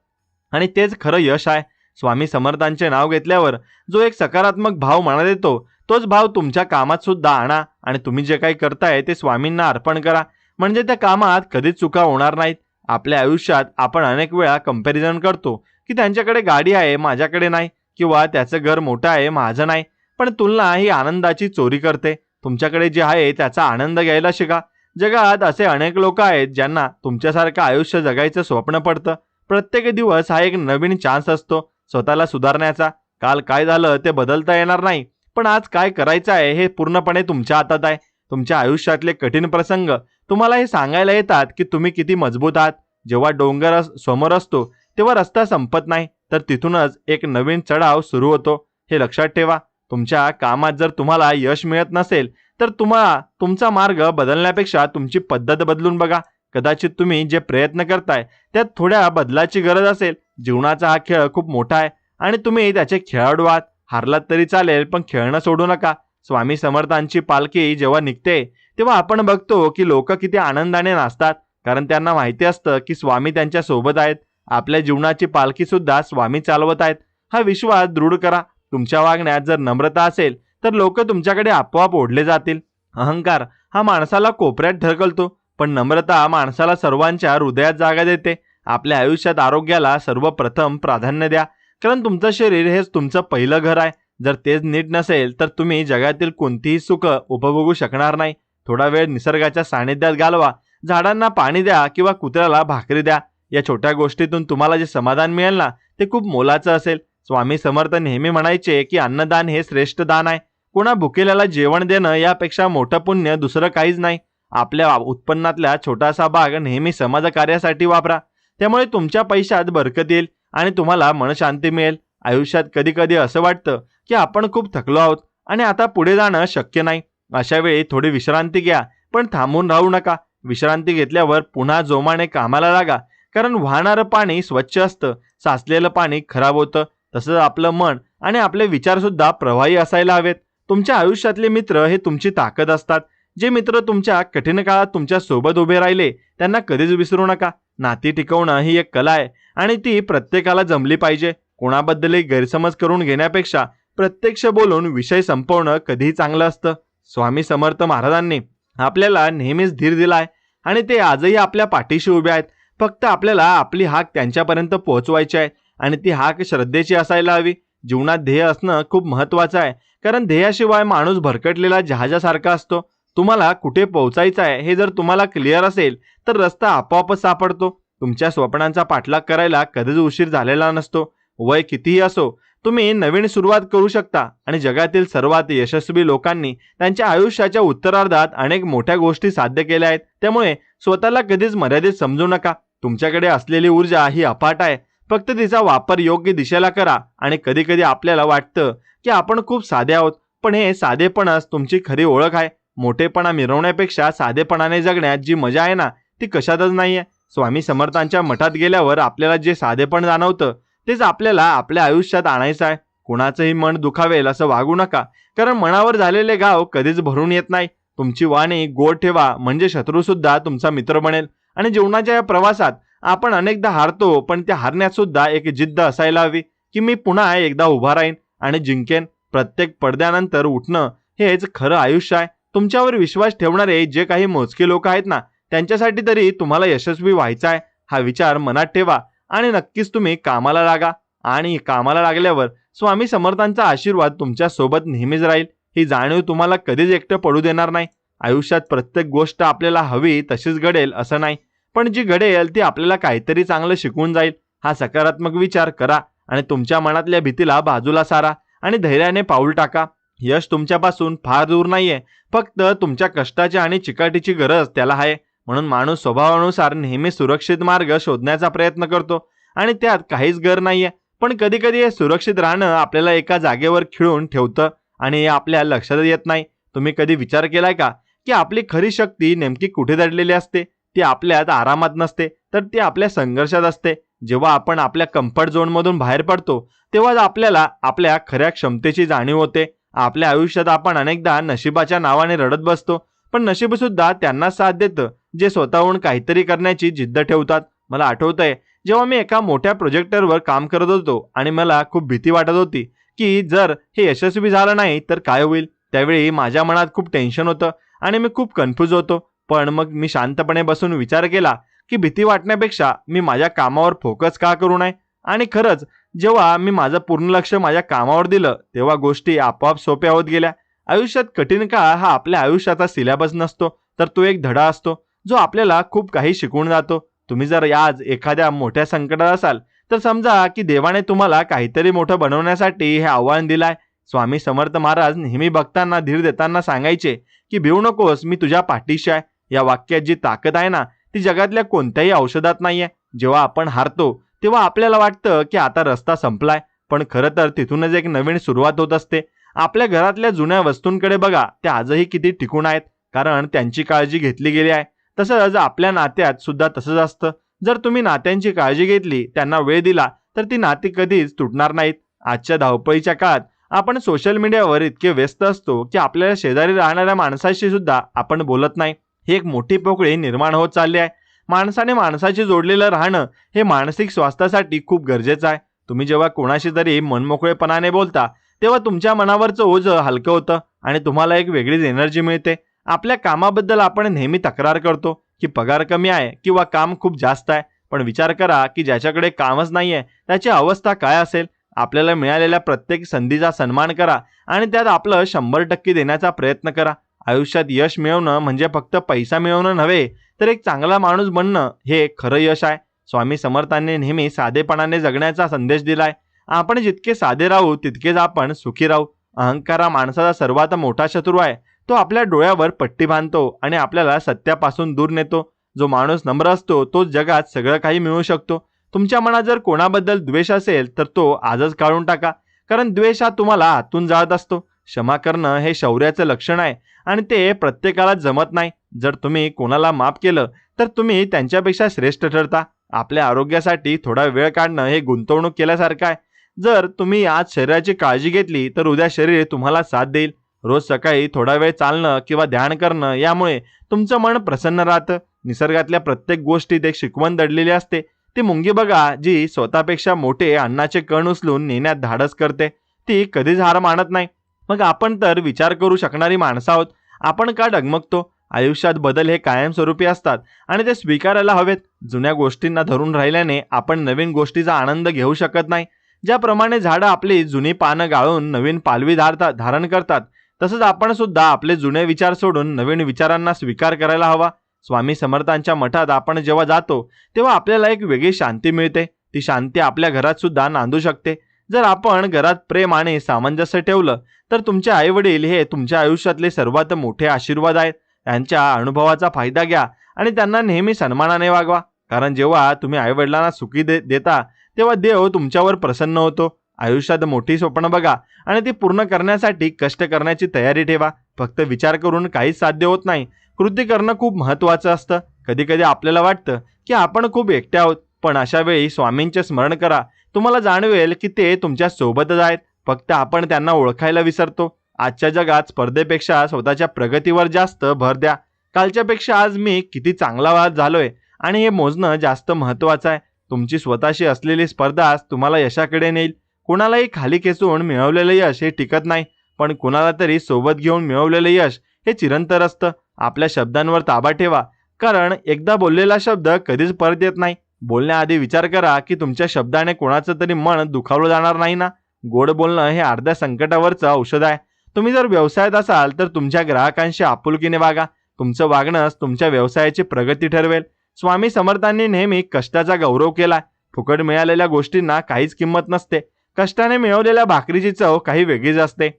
आणि तेच खरं यश आहे. स्वामी समर्थांचे नाव घेतल्यावर जो एक सकारात्मक भाव मनात येतो तोच भाव तुमच्या कामात सुद्धा आणा आणि तुम्ही जे काही करताय ते स्वामींना अर्पण करा, म्हणजे त्या कामात कधीच चुका होणार नाहीत. आपल्या आयुष्यात आपण अनेक वेळा कंपॅरिझन करतो की त्यांच्याकडे गाडी आहे माझ्याकडे नाही, किंवा त्याचं घर मोठं आहे माझं नाही. पण तुलना ही आनंदाची चोरी करते. तुमच्याकडे जे आहे त्याचा आनंद घ्यायला शिका. जगात असे अनेक लोक आहेत ज्यांना तुमच्यासारखं आयुष्य जगायचं स्वप्न पडतं. प्रत्येक दिवस हा एक नवीन चान्स असतो स्वतःला सुधारण्याचा. काल काय झालं ते बदलता येणार नाही, पण आज काय करायचं आहे हे पूर्णपणे तुमच्या हातात आहे. तुमच्या आयुष्यातले कठीण प्रसंग तुम्हाला हे सांगायला येतात की तुम्ही किती मजबूत आहात. जेव्हा डोंगर समोर असतो तेव्हा रस्ता संपत नाही, तर तिथूनच एक नवीन चढाव सुरू होतो. हे लक्षात ठेवा. तुमच्या कामात जर तुम्हाला यश मिळत नसेल तर तुम्हाला तुमचा मार्ग बदलण्यापेक्षा तुमची पद्धत बदलून बघा. कदाचित तुम्ही जे प्रयत्न करताय त्यात थोड्या बदलाची गरज असेल. जीवनाचा हा खेळ खूप मोठा आहे आणि तुम्ही त्याचे खेळाडू आहात. हारलात तरी चालेल, पण खेळणं सोडू नका. स्वामी समर्थांची पालखी जेव्हा निघते तेव्हा आपण बघतो की लोक किती आनंदाने नाचतात, कारण त्यांना माहिती असतं की स्वामी त्यांच्या सोबत आहेत. आपल्या जीवनाची पालखी सुद्धा स्वामी चालवत आहेत. हा विश्वास दृढ करा. तुमच्या वागण्यात जर नम्रता असेल तर लोक तुमच्याकडे आपोआप ओढले जातील. अहंकार हा माणसाला कोपऱ्यात ढकलतो, पण नम्रता माणसाला सर्वांच्या हृदयात जागा देते. आपल्या आयुष्यात आरोग्याला सर्वप्रथम प्राधान्य द्या, कारण तुमचं शरीर हेच तुमचं पहिलं घर आहे. जर तेच नीट नसेल तर तुम्ही जगातील कोणतीही सुख उपभोगू शकणार नाही. थोडा वेळ निसर्गाच्या सानिध्यात घालवा. झाडांना पाणी द्या किंवा कुत्र्याला भाकरी द्या. या छोट्या गोष्टीतून तुम्हाला जे समाधान मिळेल ना ते खूप मोलाचं असेल. स्वामी समर्थ नेहमी म्हणायचे की अन्नदान हे श्रेष्ठ दान आहे. कोणा भुकेल्याला जेवण देणं यापेक्षा मोठं पुण्य दुसरं काहीच नाही. आपल्या उत्पन्नातला छोटासा भाग नेहमी समाजकार्यासाठी वापरा. त्यामुळे तुमच्या पैशात बरकत येईल आणि तुम्हाला मनशांती मिळेल. आयुष्यात कधी कधी असं वाटतं की आपण खूप थकलो आहोत आणि आता पुढे जाणं शक्य नाही. अशा वेळी थोडी विश्रांती घ्या, पण थांबून राहू नका. विश्रांती घेतल्यावर पुन्हा जोमाने कामाला लागा, कारण वाहणारं पाणी स्वच्छ असतं, साचलेलं पाणी खराब होतं. तसंच आपलं मन आणि आपले विचार सुद्धा प्रवाही असायला हवेत. तुमच्या आयुष्यातले मित्र हे तुमची ताकद असतात. जे मित्र तुमच्या कठीण काळात तुमच्या सोबत उभे राहिले त्यांना कधीच विसरू नका. नाती टिकवणं ही एक कला आहे आणि ती प्रत्येकाला जमली पाहिजे. कोणाबद्दलही गैरसमज करून घेण्यापेक्षा प्रत्यक्ष बोलून विषय संपवणं कधीही चांगलं असतं. स्वामी समर्थ महाराजांनी आपल्याला नेहमीच धीर दिलाय आणि ते आजही आपल्या पाठीशी उभे आहेत. फक्त आपल्याला आपली हाक त्यांच्यापर्यंत पोहोचवायची आहे आणि ती हाक श्रद्धेची असायला हवी. जीवनात ध्येय असणं खूप महत्त्वाचं आहे, कारण ध्येयाशिवाय माणूस भरकटलेला जहाजासारखा असतो. तुम्हाला कुठे पोहोचायचं आहे हे जर तुम्हाला क्लिअर असेल तर रस्ता आपोआपच सापडतो. तुमच्या स्वप्नांचा पाठलाग करायला कधीच उशीर झालेला नसतो. वय कितीही असो, तुम्ही नवीन सुरुवात करू शकता आणि जगातील सर्वात यशस्वी लोकांनी त्यांच्या आयुष्याच्या उत्तरार्धात अनेक मोठ्या गोष्टी साध्य केल्या आहेत. त्यामुळे स्वतःला कधीच मर्यादित समजू नका. तुमच्याकडे असलेली ऊर्जा ही अफाट आहे. फक्त तिचा वापर योग्य दिशेला करा. आणि कधी कधी आपल्याला वाटतं की आपण खूप साधे आहोत, पण हे साधेपणच तुमची खरी ओळख आहे. मोठेपणा मिरवण्यापेक्षा साधेपणाने जगण्यात जी मजा आहे ना ती कशातच नाहीये. स्वामी समर्थांच्या मठात गेल्यावर आपल्याला जे साधेपण जाणवतं तेच आपल्याला आपल्या आयुष्यात आणायचं आहे. कुणाचंही मन दुखावेल असं वागू नका, कारण मनावर झालेले घाव कधीच भरून येत नाही. तुमची वाणी गोड ठेवा, म्हणजे शत्रू सुद्धा तुमचा मित्र बनेल. आणि जीवनाच्या या प्रवासात आपण अनेकदा हारतो, पण त्या हारण्यात सुद्धा एक जिद्द असायला हवी की मी पुन्हा एकदा उभा राहीन आणि जिंकेन. प्रत्येक पडद्यानंतर उठणं हेच खरं आयुष्य आहे. तुमच्यावर विश्वास ठेवणारे जे काही मोजके लोक आहेत ना त्यांच्यासाठी तरी तुम्हाला यशस्वी व्हायचं आहे हा विचार मनात ठेवा आणि नक्कीच तुम्ही कामाला लागा. आणि कामाला लागल्यावर स्वामी समर्थांचा आशीर्वाद तुमच्या सोबत नेहमीच राहील. ही जाणीव तुम्हाला कधीच एकटं पडू देणार नाही. आयुष्यात प्रत्येक गोष्ट आपल्याला हवी तशीच घडेल असं नाही, पण जी घडेल ती आपल्याला काहीतरी चांगलं शिकवून जाईल. हा सकारात्मक विचार करा आणि तुमच्या मनातल्या भीतीला बाजूला सारा आणि धैर्याने पाऊल टाका. यश तुमच्यापासून फार दूर नाहीये, फक्त तुमच्या कष्टाची आणि चिकाटीची गरज त्याला आहे. म्हणून माणूस स्वभावानुसार नेहमी सुरक्षित मार्ग शोधण्याचा प्रयत्न करतो आणि त्यात काहीच गर नाहीये. पण कधी कधी हे सुरक्षित राहणं आपल्याला एका जागेवर खिळून ठेवतं आणि हे आपल्या लक्षात येत नाही. तुम्ही कधी विचार केलाय का की आपली खरी शक्ती नेमकी कुठे दडलेली असते? ती आपल्यात आरामात नसते, तर ती आपल्या संघर्षात असते. जेव्हा आपण आपल्या कम्फर्ट झोनमधून बाहेर पडतो तेव्हा आपल्याला आपल्या खऱ्या क्षमतेची जाणीव होते. आपल्या आयुष्यात आपण अनेकदा नशिबाच्या नावाने रडत बसतो, पण नशीब सुद्धा त्यांना साथ देतं जे स्वतःहून काहीतरी करण्याची जिद्द ठेवतात. मला आठवतंय जेव्हा मी एका मोठ्या प्रोजेक्टवर काम करत होतो आणि मला खूप भीती वाटत होती की जर हे यशस्वी झालं नाही तर काय होईल. त्यावेळी माझ्या मनात खूप टेन्शन होतं आणि मी खूप कन्फ्यूज होतो. पण मग मी शांतपणे बसून विचार केला की भीती वाटण्यापेक्षा मी माझ्या कामावर फोकस का करू नये. आणि खरंच जेव्हा मी माझं पूर्ण लक्ष माझ्या कामावर दिलं तेव्हा गोष्टी आपोआप सोप्या होत गेल्या. आयुष्यात कठीण काळ हा आपल्या आयुष्याचा सिलेबस नसतो, तर तो एक धडा असतो जो आपल्याला खूप काही शिकवून जातो. तुम्ही जर आज एखाद्या मोठ्या संकटात असाल तर समजा की देवाने तुम्हाला काहीतरी मोठं बनवण्यासाठी हे आव्हान दिलंय. स्वामी समर्थ महाराज नेहमी भक्तांना धीर देताना सांगायचे की भिवू नकोस, मी तुझ्या पाठीशी आहे. या वाक्यात जी ताकद आहे ना ती जगातल्या कोणत्याही औषधात नाहीये. जेव्हा आपण हारतो तेव्हा आपल्याला वाटतं की आता रस्ता संपलाय, पण खरं तर तिथूनच एक नवीन सुरुवात होत असते. आपल्या घरातल्या जुन्या वस्तूंकडे बघा, त्या आजही किती टिकून आहेत, कारण त्यांची काळजी घेतली गेली आहे. तसंच आपल्या नात्यात सुद्धा तसंच असतं. जर तुम्ही नात्यांची काळजी घेतली, त्यांना वेळ दिला, तर ती नाती कधीच तुटणार नाहीत. आजच्या धावपळीच्या काळात आपण सोशल मीडियावर इतके व्यस्त असतो की आपल्याला शेजारी राहणाऱ्या माणसाशी सुद्धा आपण बोलत नाही. ही एक मोठी पोकळी निर्माण होत चालली आहे. माणसाने माणसाशी जोडलेलं राहणं हे मानसिक स्वास्थ्यासाठी खूप गरजेचं आहे. तुम्ही जेव्हा कोणाशी तरी मनमोकळेपणाने बोलता तेव्हा तुमच्या मनावरचं ओझं हलकं होतं आणि तुम्हाला एक वेगळीच एनर्जी मिळते. आपल्या कामाबद्दल आपण नेहमी तक्रार करतो की पगार कमी आहे किंवा काम खूप जास्त आहे, पण विचार करा की ज्याच्याकडे कामच नाहीये त्याची अवस्था काय असेल. आपल्याला मिळालेल्या प्रत्येक संधीचा सन्मान करा आणि त्यात आपलं 100% देण्याचा प्रयत्न करा. आयुष्यात यश मिळवणं म्हणजे फक्त पैसा मिळवणं नव्हे, तर एक चांगला माणूस बनणं हे खरं यश आहे. स्वामी समर्थांनी नेहमी साधेपणाने जगण्याचा संदेश दिलाय. आपण जितके साधे राहू तितकेच आपण सुखी राहू. अहंकार हा माणसाचा सर्वात मोठा शत्रू आहे. तो आपल्या डोळ्यावर पट्टी बांधतो आणि आपल्याला सत्यापासून दूर नेतो. जो माणूस नम्र असतो तोच जगात सगळं काही मिळवू शकतो. तुमच्या मनात जर कोणाबद्दल द्वेष असेल तर तो आजच काढून टाका, कारण द्वेष हा तुम्हाला आतून जाळत असतो. क्षमा करणं हे शौर्याचं लक्षण आहे आणि ते प्रत्येकाला जमत नाही. जर तुम्ही कोणाला माफ केलं तर तुम्ही त्यांच्यापेक्षा श्रेष्ठ ठरता. आपल्या आरोग्यासाठी थोडा वेळ काढणं हे गुंतवणूक केल्यासारखं आहे. जर तुम्ही आज शरीराची काळजी घेतली तर उद्या शरीर तुम्हाला साथ देईल. रोज सकाळी थोडा वेळ चालणं किंवा ध्यान करणं यामुळे तुमचं मन प्रसन्न राहतं. निसर्गातल्या प्रत्येक गोष्टीत एक शिकवण दडलेली असते. ती मुंगी बघा जी स्वतःपेक्षा मोठे अन्नाचे कण उचलून नेण्यात धाडस करते. ती कधीच हार मानत नाही. मग आपण तर विचार करू शकणारी माणसं आहोत. आपण का डगमगतो? आयुष्यात बदल हे कायमस्वरूपी असतात आणि ते स्वीकारायला हवेत. जुन्या गोष्टींना धरून राहिल्याने आपण नवीन गोष्टीचा आनंद घेऊ शकत नाही. ज्याप्रमाणे झाडं आपली जुनी पानं गाळून नवीन पालवी धारण करतात, तसंच आपण सुद्धा आपले जुने विचार सोडून नवीन विचारांना स्वीकार करायला हवा. स्वामी समर्थांच्या मठात आपण जेव्हा जातो तेव्हा आपल्याला एक वेगळी शांती मिळते. ती शांती आपल्या घरात सुद्धा नांदू शकते. जर आपण घरात प्रेम आणि सामंजस्य ठेवलं तर तुमचे आई वडील हे तुमच्या आयुष्यातले सर्वात मोठे आशीर्वाद आहेत. त्यांच्या अनुभवाचा फायदा घ्या आणि त्यांना नेहमी सन्मानाने वागवा, कारण जेव्हा तुम्ही आई वडिलांना सुखी देता तेव्हा देव तुमच्यावर प्रसन्न होतो. आयुष्यात मोठी स्वप्न बघा आणि ती पूर्ण करण्यासाठी कष्ट करण्याची तयारी ठेवा. फक्त विचार करून काहीच साध्य होत नाही. कृती करणं खूप महत्त्वाचं असतं. कधी कधी आपल्याला वाटतं की आपण खूप एकटे आहोत, पण अशा वेळी स्वामींचे स्मरण करा. तुम्हाला जाणवेल की ते तुमच्या सोबतच आहेत, फक्त आपण त्यांना ओळखायला विसरतो. आजच्या जगात स्पर्धेपेक्षा स्वतःच्या प्रगतीवर जास्त भर द्या. कालच्यापेक्षा आज मी किती चांगला झालोय आणि हे मोजणं जास्त महत्त्वाचं आहे. तुमची स्वतःशी असलेली स्पर्धा तुम्हाला यशाकडे नेईल. कुणालाही खाली खेचून मिळवलेलं यश हे टिकत नाही, पण कुणाला तरी सोबत घेऊन मिळवलेलं यश हे चिरंतर असतं. आपल्या शब्दांवर ताबा ठेवा, कारण एकदा बोललेला शब्द कधीच परत येत नाही. बोलण्याआधी विचार करा की तुमच्या शब्दाने कोणाचं तरी मन दुखावलं जाणार नाही ना. गोड बोलणं हे अर्ध्या संकटावरचं औषध आहे. तुम्ही जर व्यवसायात असाल तर तुमच्या ग्राहकांशी आपुलकीने वागा. तुमचं वागणंच तुमच्या व्यवसायाची प्रगती ठरवेल. स्वामी समर्थांनी नेहमी कष्टाचा गौरव केलाय. फुकट मिळालेल्या गोष्टींना काहीच किंमत नसते. कष्टाने मिळवलेल्या भाकरीची चव काही वेगळीच असते.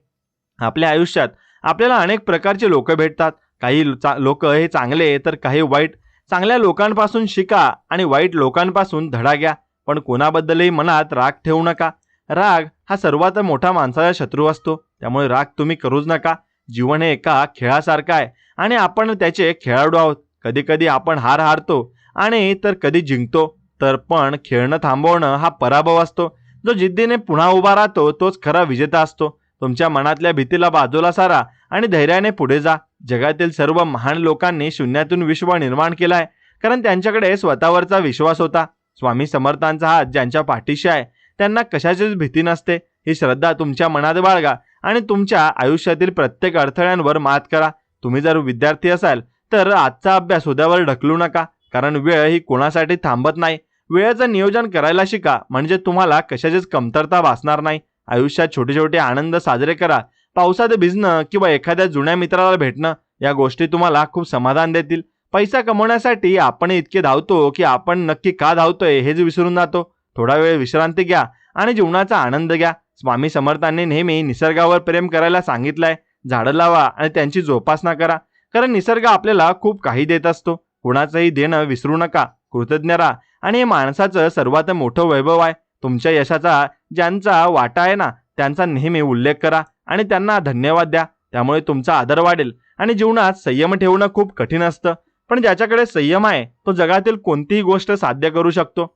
आपल्या आयुष्यात आपल्याला अनेक प्रकारचे लोक भेटतात. काही लोक हे चांगले तर काही वाईट. चांगल्या लोकांपासून शिका आणि वाईट लोकांपासून धडा घ्या. पण कोणाबद्दलही मनात राग ठेवू नका. राग हा सर्वात मोठा माणसाचा शत्रू असतो. त्यामुळे राग तुम्ही करूच नका. जीवन हे एका खेळासारखं आहे आणि आपण त्याचे खेळाडू आहोत. कधी कधी आपण हारतो आणि तर कधी जिंकतो. तर पण खेळणं थांबवणं हा पराभव असतो. जो जिद्दीने पुन्हा उभा राहतो तोच खरा विजेता असतो. तुमच्या मनातल्या भीतीला बाजूला सारा आणि धैर्याने पुढे जा. जगातील सर्व महान लोकांनी शून्यातून विश्व निर्माण केलं आहे, कारण त्यांच्याकडे स्वतःवरचा विश्वास होता. स्वामी समर्थांचा हात ज्यांच्या पाठीशी आहे त्यांना कशाचीच भीती नसते. ही श्रद्धा तुमच्या मनात बाळगा आणि तुमच्या आयुष्यातील प्रत्येक अडथळ्यांवर मात करा. तुम्ही जर विद्यार्थी असाल तर आजचा अभ्यास उद्यावर ढकलू नका, कारण वेळ ही कोणासाठी थांबत नाही. वेळेचं नियोजन करायला शिका, म्हणजे तुम्हाला कशाचीच कमतरता भासणार नाही. आयुष्यात छोटे छोटे आनंद साजरे करा. पावसात भिजणं किंवा एखाद्या जुन्या मित्राला भेटणं या गोष्टी तुम्हाला खूप समाधान देतील. पैसा कमवण्यासाठी आपण इतके धावतो की आपण नक्की का धावतोय हेच विसरून जातो. थोडा वेळ विश्रांती घ्या आणि जीवनाचा आनंद घ्या. स्वामी समर्थांनी नेहमी निसर्गावर प्रेम करायला सांगितलंय. झाडं लावा आणि त्यांची जोपासना करा, कारण निसर्ग आपल्याला खूप काही देत असतो. कुणाचंही देणं विसरू नका. कृतज्ञ राहा आणि हे माणसाचं सर्वात मोठं वैभव आहे. तुमच्या यशाचा ज्यांचा वाटा आहे ना त्यांचा नेहमी उल्लेख करा आणि त्यांना धन्यवाद द्या. त्यामुळे तुमचा आदर वाढेल. आणि जीवनात संयम ठेवणं खूप कठीण असतं, पण ज्याच्याकडे संयम आहे तो जगातील कोणतीही गोष्ट साध्य करू शकतो.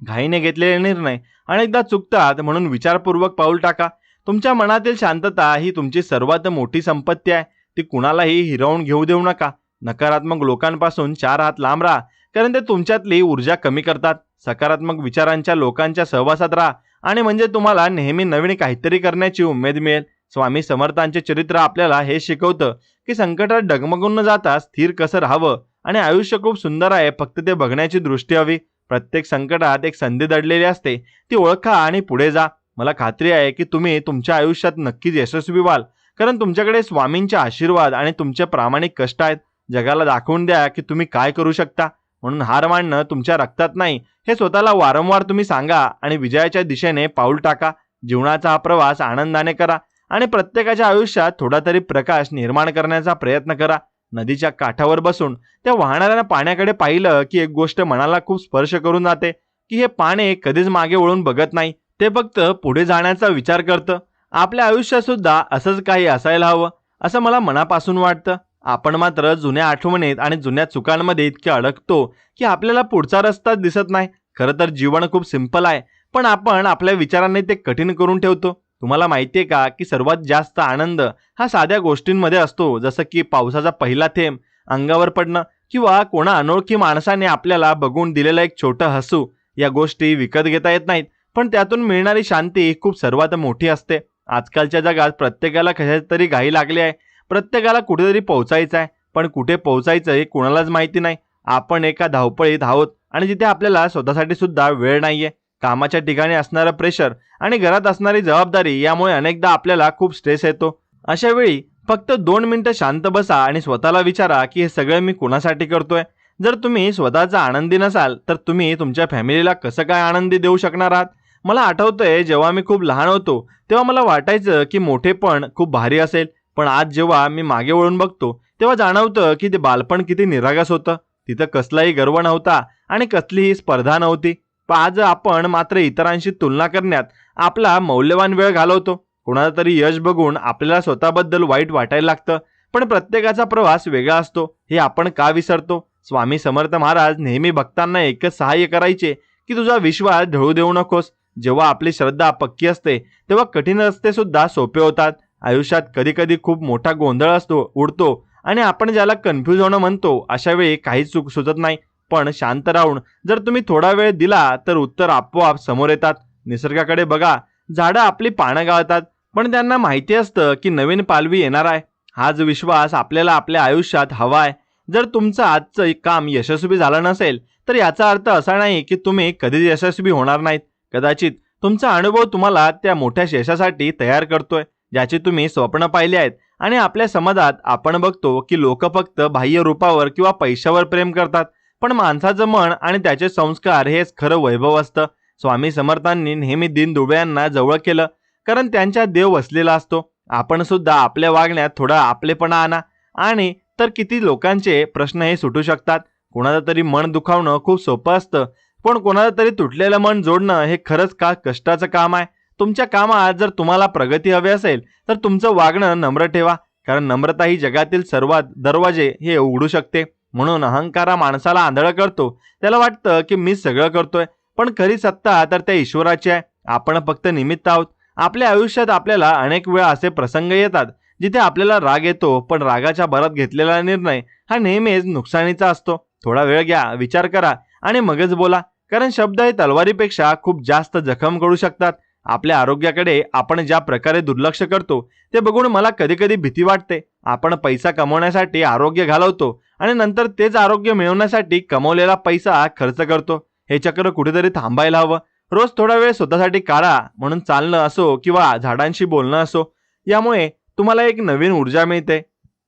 घाईने घेतलेले निर्णय अनेकदा चुकतात, म्हणून विचारपूर्वक पाऊल टाका. तुमच्या मनातील शांतता ही तुमची सर्वात मोठी संपत्ती आहे. ती कुणालाही हिरावून घेऊ देऊ नका. नकारात्मक लोकांपासून 4 हात लांब राहा, कारण ते तुमच्यातली ऊर्जा कमी करतात. सकारात्मक विचारांच्या लोकांच्या सहवासात राहा आणि म्हणजे तुम्हाला नेहमी नवीन काहीतरी करण्याची उमेद मिळेल. स्वामी समर्थांचे चरित्र आपल्याला हे शिकवतं की संकटात डगमगून न जाता स्थिर कसं राहावं आणि आयुष्य खूप सुंदर आहे, फक्त ते बघण्याची दृष्टी हवी. प्रत्येक संकटात एक संधी दडलेली असते, ती ओळखा आणि पुढे जा. मला खात्री आहे की तुम्ही तुमच्या आयुष्यात नक्कीच यशस्वी व्हाल, कारण तुमच्याकडे स्वामींचे आशीर्वाद आणि तुमचे प्रामाणिक कष्ट आहेत. जगाला दाखवून द्या की तुम्ही काय करू शकता. म्हणून हार मानणं तुमच्या रक्तात नाही हे स्वतःला वारंवार तुम्ही सांगा आणि विजयाच्या दिशेने पाऊल टाका. जीवनाचा हा प्रवास आनंदाने करा आणि प्रत्येकाच्या आयुष्यात थोडा तरी प्रकाश निर्माण करण्याचा प्रयत्न करा. नदीच्या काठावर बसून त्या वाहणाऱ्या पाण्याकडे पाहिलं की एक गोष्ट मनाला खूप स्पर्श करून जाते, की हे पाणी कधीच मागे वळून बघत नाही, ते फक्त पुढे जाण्याचा विचार करतं. आपल्या आयुष्यात सुद्धा असंच काही असायला हवं असं मला मनापासून वाटतं. आपण मात्र जुन्या आठवणीत आणि जुन्या चुकांमध्ये इतके अडकतो की आपल्याला पुढचा रस्ता दिसत नाही. खरं तर जीवन खूप सिंपल आहे, पण आपण आपल्या विचारांनी ते कठीण करून ठेवतो. तुम्हाला माहितीये का की सर्वात जास्त आनंद हा साध्या गोष्टींमध्ये असतो, जसं की पावसाचा पहिला थेंब अंगावर पडणं किंवा कोणा अनोळखी माणसाने आपल्याला बघून दिलेलं एक छोटं हसू. या गोष्टी विकत घेता येत नाहीत, पण त्यातून मिळणारी शांती खूप सर्वात मोठी असते. आजकालच्या जगात प्रत्येकाला कशाची तरी घाई लागली आहे. प्रत्येकाला कुठेतरी पोहोचायचं आहे, पण कुठे पोहोचायचं हे कोणालाच माहिती नाही. आपण एका धावपळीत आहोत आणि जिथे आपल्याला स्वतःसाठी सुद्धा वेळ नाहीये. कामाच्या ठिकाणी असणारं प्रेशर आणि घरात असणारी जबाबदारी यामुळे अनेकदा आपल्याला खूप स्ट्रेस येतो. अशा वेळी फक्त 2 मिनिटं शांत बसा आणि स्वतःला विचारा की हे सगळं मी कोणासाठी करतोय. जर तुम्ही स्वतःचा आनंदी नसाल तर तुम्ही तुमच्या फॅमिलीला कसं काय आनंदी देऊ शकणार आहात. मला आठवतंय जेव्हा मी खूप लहान होतो तेव्हा मला वाटायचं की मोठेपण खूप भारी असेल, पण आज जेव्हा मी मागे वळून बघतो तेव्हा जाणवतं की ते बालपण किती निरागस होतं. तिथं कसलाही गर्व नव्हता आणि कसलीही स्पर्धा नव्हती. पण आज आपण मात्र इतरांशी तुलना करण्यात आपला मौल्यवान वेळ घालवतो. कोणाला तरी यश बघून आपल्याला स्वतःबद्दल वाईट वाटायला लागतं, पण प्रत्येकाचा प्रवास वेगळा असतो हे आपण का विसरतो. स्वामी समर्थ महाराज नेहमी भक्तांना एकच सहाय्य करायचे की तुझा विश्वास ढळू देऊ नकोस. जेव्हा आपली श्रद्धा पक्की असते तेव्हा कठीण रस्ते सुद्धा सोपे होतात. आयुष्यात कधी कधी खूप मोठा गोंधळ उडतो आणि आपण ज्याला कन्फ्यूज होणं म्हणतो, अशा वेळी काहीच सुचत नाही. पण शांत राहून जर तुम्ही थोडा वेळ दिला तर उत्तर आपोआप समोर येतात. निसर्गाकडे बघा, झाडं आपली पानं गाळतात, पण त्यांना माहिती असतं की नवीन पालवी येणार आहे. हाच विश्वास आपल्याला आपल्या आयुष्यात हवा आहे. जर तुमचं आजचं काम यशस्वी झालं नसेल तर याचा अर्थ असा नाही की तुम्ही कधीच यशस्वी होणार नाहीत. कदाचित तुमचा अनुभव तुम्हाला त्या मोठ्या यशासाठी तयार करतोय ज्याची तुम्ही स्वप्न पाहिली आहेत. आणि आपल्या समाजात आपण बघतो की लोक फक्त बाह्य रूपावर किंवा पैशावर प्रेम करतात, पण माणसाचं मन आणि त्याचे संस्कार हेच खरं वैभव असतं. स्वामी समर्थांनी नेहमी दीनदुबळ्यांना जवळ केलं कारण त्यांच्या देव वसलेला असतो. आपण सुद्धा आपल्या वागण्यात थोडा आपलेपणा आणा आणि तर किती लोकांचे प्रश्न हे सुटू शकतात. कोणाचं तरी मन दुखावणं खूप सोपं असतं, पण कोणाचं तरी तुटलेलं मन जोडणं हे खरंच का कष्टाचं काम आहे. तुमच्या कामात जर तुम्हाला प्रगती हवी असेल तर तुमचं वागणं नम्र ठेवा, कारण नम्रता ही जगातील सर्वात दरवाजे हे उघडू शकते. म्हणून अहंकारा माणसाला आंधळं करतो. त्याला वाटतं की मी सगळं करतोय, पण खरी सत्ता तर त्या ईश्वराची आहे. आपण फक्त निमित्त आहोत. आपल्या आयुष्यात आपल्याला अनेक वेळा असे प्रसंग येतात जिथे आपल्याला राग येतो, पण रागाच्या भरात घेतलेला निर्णय हा नेहमीच नुकसानीचा असतो. थोडा वेळ घ्या, विचार करा आणि मगच बोला, कारण शब्द हे तलवारीपेक्षा खूप जास्त जखम करू शकतात. आपल्या आरोग्याकडे आपण ज्या प्रकारे दुर्लक्ष करतो ते बघून मला कधी कधी भीती वाटते. आपण पैसा कमवण्यासाठी आरोग्य घालवतो आणि नंतर तेच आरोग्य मिळवण्यासाठी कमवलेला पैसा खर्च करतो. हे चक्र कुठेतरी थांबायला हवं. रोज थोडा वेळ स्वतःसाठी काढा, म्हणून चालणं असो किंवा झाडांशी बोलणं असो, यामुळे तुम्हाला एक नवीन ऊर्जा मिळते.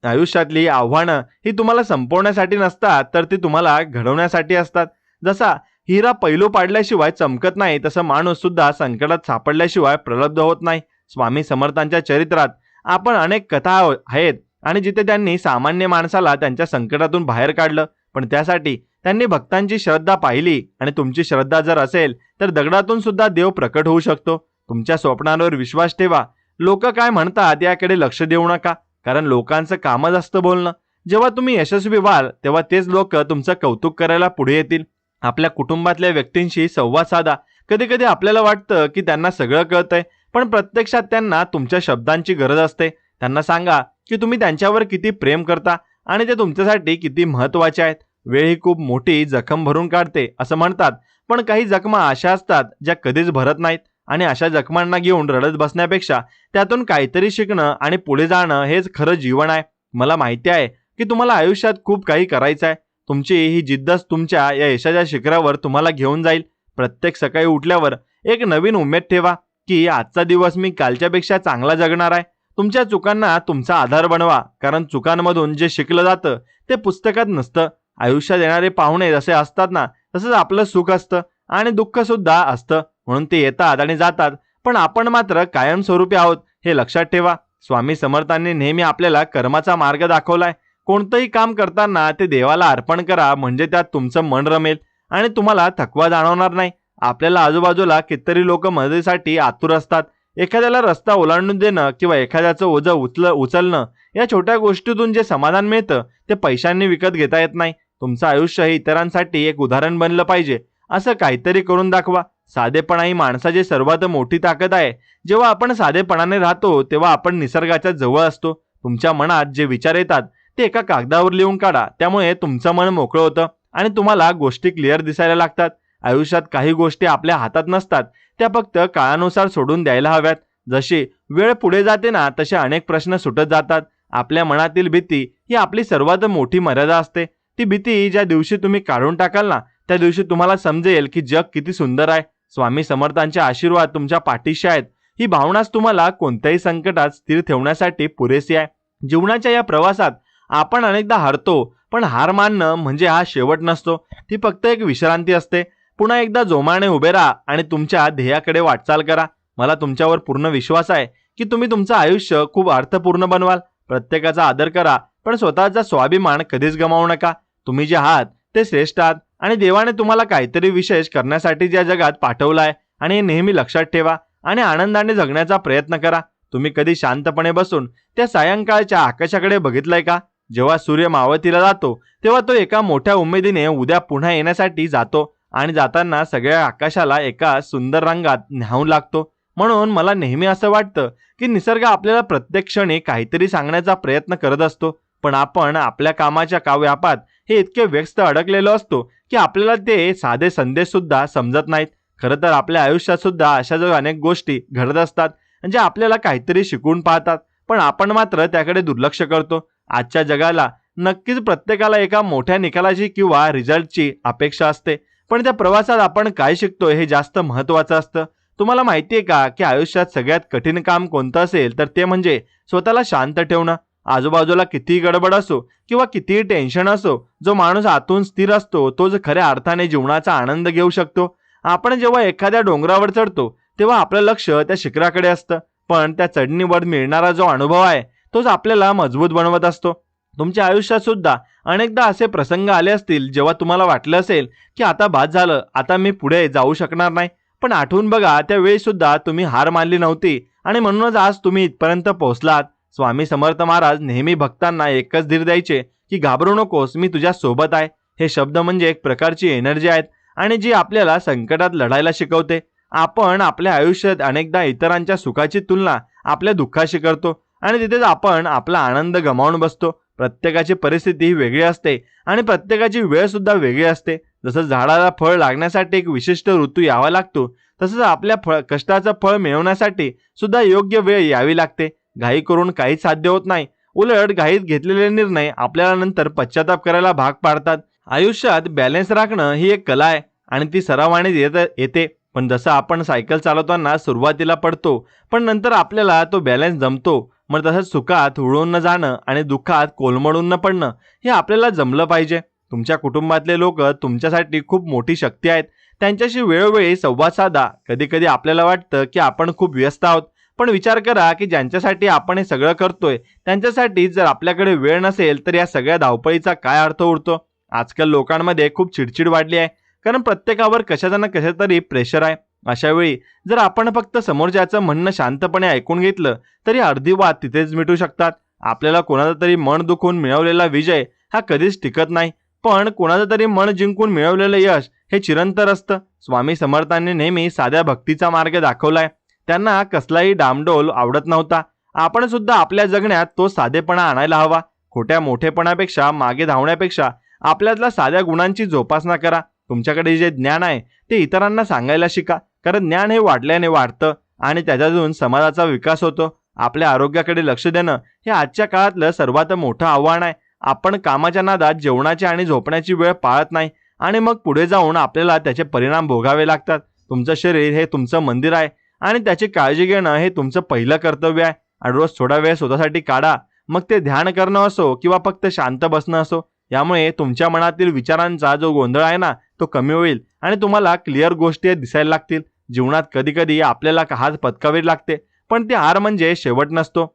आयुष्यातली आव्हानं ही तुम्हाला संपवण्यासाठी नसतात, तर ती तुम्हाला घडवण्यासाठी असतात. जसा हिरा पैलू पाडल्याशिवाय चमकत नाही, तसं माणूस सुद्धा संकटात सापडल्याशिवाय प्रलब्ध होत नाही. स्वामी समर्थांच्या चरित्रात आपण अनेक कथा आहेत आणि जिथे त्यांनी सामान्य माणसाला त्यांच्या संकटातून बाहेर काढलं, पण त्यासाठी त्यांनी भक्तांची श्रद्धा पाहिली. आणि तुमची श्रद्धा जर असेल तर दगडातून सुद्धा देव प्रकट होऊ शकतो. तुमच्या स्वप्नांवर विश्वास ठेवा. लोक काय म्हणतात याकडे लक्ष देऊ नका, कारण लोकांचं कामच असतं बोलणं. जेव्हा तुम्ही यशस्वी व्हाल तेव्हा तेच लोक तुमचं कौतुक करायला पुढे येतील. आपल्या कुटुंबातल्या व्यक्तींशी संवाद साधा. कधी कधी आपल्याला वाटतं की त्यांना सगळं कळतंय, पण प्रत्यक्षात त्यांना तुमच्या शब्दांची गरज असते. त्यांना सांगा की तुम्ही त्यांच्यावर किती प्रेम करता आणि ते तुमच्यासाठी किती महत्त्वाचे आहेत. वेळ ही खूप मोठी जखम भरून काढते असं म्हणतात, पण काही जखमा अशा असतात ज्या कधीच भरत नाहीत. आणि अशा जखमांना घेऊन रडत बसण्यापेक्षा त्यातून काहीतरी शिकणं आणि पुढे जाणं हेच खरं जीवन आहे. मला माहिती आहे की तुम्हाला आयुष्यात खूप काही करायचं आहे. तुमची ही जिद्दच तुमच्या या यशाच्या शिखरावर तुम्हाला घेऊन जाईल. प्रत्येक सकाळी उठल्यावर एक नवीन उमेद ठेवा की आजचा दिवस मी कालच्यापेक्षा चांगला जगणार आहे. तुमच्या चुकांना तुमचा आधार बनवा, कारण चुकांमधून जे शिकलं जातं ते पुस्तकात नसतं. आयुष्यात येणारे पाहुणे जसे असतात ना, तसंच आपलं सुख असतं आणि दुःख सुद्धा असतं. म्हणून ते येतात आणि जातात, पण आपण मात्र कायमस्वरूपी आहोत हे लक्षात ठेवा. स्वामी समर्थांनी नेहमी आपल्याला कर्माचा मार्ग दाखवलाय. कोणतंही काम करताना ते देवाला अर्पण करा, म्हणजे त्यात तुमचं मन रमेल आणि तुम्हाला थकवा जाणवणार नाही. आपल्याला आजूबाजूला कितीतरी लोक मदतीसाठी आतुर असतात. एखाद्याला रस्ता ओलांडून देणं किंवा एखाद्याचं ओझं उचलणं या छोट्या गोष्टीतून जे समाधान मिळतं ते पैशांनी विकत घेता येत नाही. तुमचं आयुष्य हे इतरांसाठी एक उदाहरण बनलं पाहिजे, असं काहीतरी करून दाखवा. साधेपणा ही माणसाची सर्वात मोठी ताकद आहे. जेव्हा आपण साधेपणाने राहतो तेव्हा आपण निसर्गाच्या जवळ असतो. तुमच्या मनात जे विचार येतात ते एका कागदावर लिहून काढा. त्यामुळे तुमचं मन मोकळं होतं आणि तुम्हाला गोष्टी क्लिअर दिसायला लागतात. आयुष्यात काही गोष्टी आपल्या हातात नसतात, त्या फक्त काळानुसार सोडून द्यायला हव्यात. जशी वेळ पुढे जाते ना, तसे अनेक प्रश्न सुटत जातात. आपल्या मनातील भीती ही आपली सर्वात मोठी मर्यादा असते. ती भीती ज्या दिवशी तुम्ही काढून टाकाल ना, त्या दिवशी तुम्हाला समजेल की जग किती सुंदर आहे. स्वामी समर्थांचे आशीर्वाद तुमच्या पाठीशी आहेत. ही भावनाच तुम्हाला कोणत्याही संकटात स्थिर ठेवण्यासाठी पुरेशी आहे. जीवनाच्या या प्रवासात आपण अनेकदा हारतो, पण हार मानणं म्हणजे हा शेवट नसतो. ती फक्त एक विश्रांती असते. पुन्हा एकदा जोमाने उभे राहा आणि तुमच्या ध्येयाकडे वाटचाल करा. मला तुमच्यावर पूर्ण विश्वास आहे की तुम्ही तुमचं आयुष्य खूप अर्थपूर्ण बनवाल. प्रत्येकाचा आदर करा, पण स्वतःचा स्वाभिमान कधीच गमावू नका. तुम्ही जे आहात ते श्रेष्ठ आहात आणि देवाने तुम्हाला काहीतरी विशेष करण्यासाठी या जगात पाठवलं आहे. आणि हे नेहमी लक्षात ठेवा आणि आनंदाने जगण्याचा प्रयत्न करा. तुम्ही कधी शांतपणे बसून त्या सायंकाळच्या आकाशाकडे बघितलंय का? जेव्हा सूर्य मावळतीला जातो तेव्हा तो एका मोठ्या उमेदीने उद्या पुन्हा येण्यासाठी जातो आणि जाताना सगळ्या आकाशाला एका सुंदर रंगात न्हावून लागतो. म्हणून मला नेहमी असं वाटतं की निसर्ग आपल्याला प्रत्येक क्षणी काहीतरी सांगण्याचा प्रयत्न करत असतो, पण आपण आपल्या कामाच्या व्यापात हे इतके व्यस्त अडकलेलो असतो की आपल्याला ते साधे संदेश सुद्धा समजत नाहीत. खरं तर आपल्या आयुष्यात सुद्धा अशा जो अनेक गोष्टी घडत असतात जे आपल्याला काहीतरी शिकवून पाहतात, पण आपण मात्र त्याकडे दुर्लक्ष करतो. आजच्या जगाला नक्कीच प्रत्येकाला एका मोठ्या निकालाची किंवा रिझल्टची अपेक्षा असते, पण त्या प्रवासात आपण काय शिकतोय हे जास्त महत्त्वाचं असतं. तुम्हाला माहिती आहे का की आयुष्यात सगळ्यात कठीण काम कोणतं असेल तर ते म्हणजे स्वतःला शांत ठेवणं. आजूबाजूला कितीही गडबड असो किंवा कितीही टेन्शन असो, जो माणूस आतून स्थिर असतो तोच खऱ्या अर्थाने जीवनाचा आनंद घेऊ शकतो. आपण जेव्हा एखाद्या डोंगरावर चढतो तेव्हा आपलं लक्ष त्या शिखराकडे असतं, पण त्या चढणीवर मिळणारा जो अनुभव आहे तोच आपल्याला मजबूत बनवत असतो. तुमच्या आयुष्यात सुद्धा अनेकदा असे प्रसंग आले असतील जेव्हा तुम्हाला वाटलं असेल की आता बाद झालं, आता मी पुढे जाऊ शकणार नाही. पण आठवून बघा, त्यावेळी सुद्धा तुम्ही हार मानली नव्हती आणि म्हणूनच आज तुम्ही इथपर्यंत पोहोचलात. स्वामी समर्थ महाराज नेहमी भक्तांना एकच धीर द्यायचे की घाबरू नकोस, मी तुझ्या सोबत आहे. हे शब्द म्हणजे एक प्रकारची एनर्जी आहेत आणि जी आपल्याला संकटात लढायला शिकवते. आपण आपल्या आयुष्यात अनेकदा इतरांच्या सुखाची तुलना आपल्या दुःखाशी करतो आणि तिथेच आपण आपला आनंद गमावून बसतो. प्रत्येकाची परिस्थिती ही वेगळी असते आणि प्रत्येकाची वेळ सुद्धा वेगळी असते. जसं झाडाला फळ लागण्यासाठी एक विशिष्ट ऋतू यावा लागतो, तसंच आपल्या कष्टाचं फळ मिळवण्यासाठी सुद्धा योग्य वेळ यावी लागते. घाई करून काहीच साध्य होत नाही. उलट घाईत घेतलेले निर्णय आपल्याला नंतर पश्चाताप करायला भाग पाडतात. आयुष्यात बॅलन्स राखणं ही एक कला आहे आणि ती सरावाने येते. पण जसं आपण सायकल चालवताना सुरुवातीला पडतो, पण नंतर आपल्याला तो बॅलन्स जमतो. मग तसंच सुखात हुळून न जाणं आणि दुःखात कोलमडून न पडणं हे आपल्याला जमलं पाहिजे. तुमच्या कुटुंबातले लोक तुमच्यासाठी खूप मोठी शक्ती आहेत. त्यांच्याशी वेळोवेळी संवाद साधा. कधी कधी आपल्याला वाटतं की आपण खूप व्यस्त आहोत, पण विचार करा की ज्यांच्यासाठी आपण हे सगळं करतोय त्यांच्यासाठी जर आपल्याकडे वेळ नसेल तर या सगळ्या धावपळीचा काय अर्थ उरतो. आजकाल लोकांमध्ये खूप चिडचिड वाढली आहे, कारण प्रत्येकावर कशाचा ना कशा तरी प्रेशर आहे. अशा वेळी जर आपण फक्त समोरच्याचं म्हणणं शांतपणे ऐकून घेतलं तरी अर्धी वाद तिथेच मिटू शकतात. आपल्याला कोणाचं तरी मन दुखून मिळवलेला विजय हा कधीच टिकत नाही, पण कोणाचं तरी मन जिंकून मिळवलेलं यश हे चिरंतर असतं. स्वामी समर्थांनी नेहमी साध्या भक्तीचा मार्ग दाखवलाय. त्यांना कसलाही डामडोल आवडत नव्हता. आपण सुद्धा आपल्या जगण्यात तो साधेपणा आणायला हवा. खोट्या मोठेपणापेक्षा मागे धावण्यापेक्षा आपल्यातल्या साध्या गुणांची जोपासना करा. तुमच्याकडे जे ज्ञान आहे ते इतरांना सांगायला शिका, कारण ज्ञान हे वाढल्याने वाढतं आणि त्याच्यातून समाजाचा विकास होतो. आपल्या आरोग्याकडे लक्ष देणं हे आजच्या काळातलं सर्वात मोठं आव्हान आहे. आपण कामाच्या नादात जेवणाची आणि झोपण्याची वेळ पाळत नाही आणि मग पुढे जाऊन आपल्याला त्याचे परिणाम भोगावे लागतात. तुमचं शरीर हे तुमचं मंदिर आहे आणि त्याची काळजी घेणं हे तुमचं पहिलं कर्तव्य आहे. आणि रोज थोडा वेळ स्वतःसाठी काढा, मग ते ध्यान करणं असो किंवा फक्त शांत बसणं असो. यामुळे तुमच्या मनातील विचारांचा जो गोंधळ आहे ना तो कमी होईल आणि तुम्हाला क्लिअर गोष्टी दिसायला लागतील. जीवनात कधी कधी आपल्याला हार पत्करावी लागते, पण ती हार म्हणजे शेवट नसतो.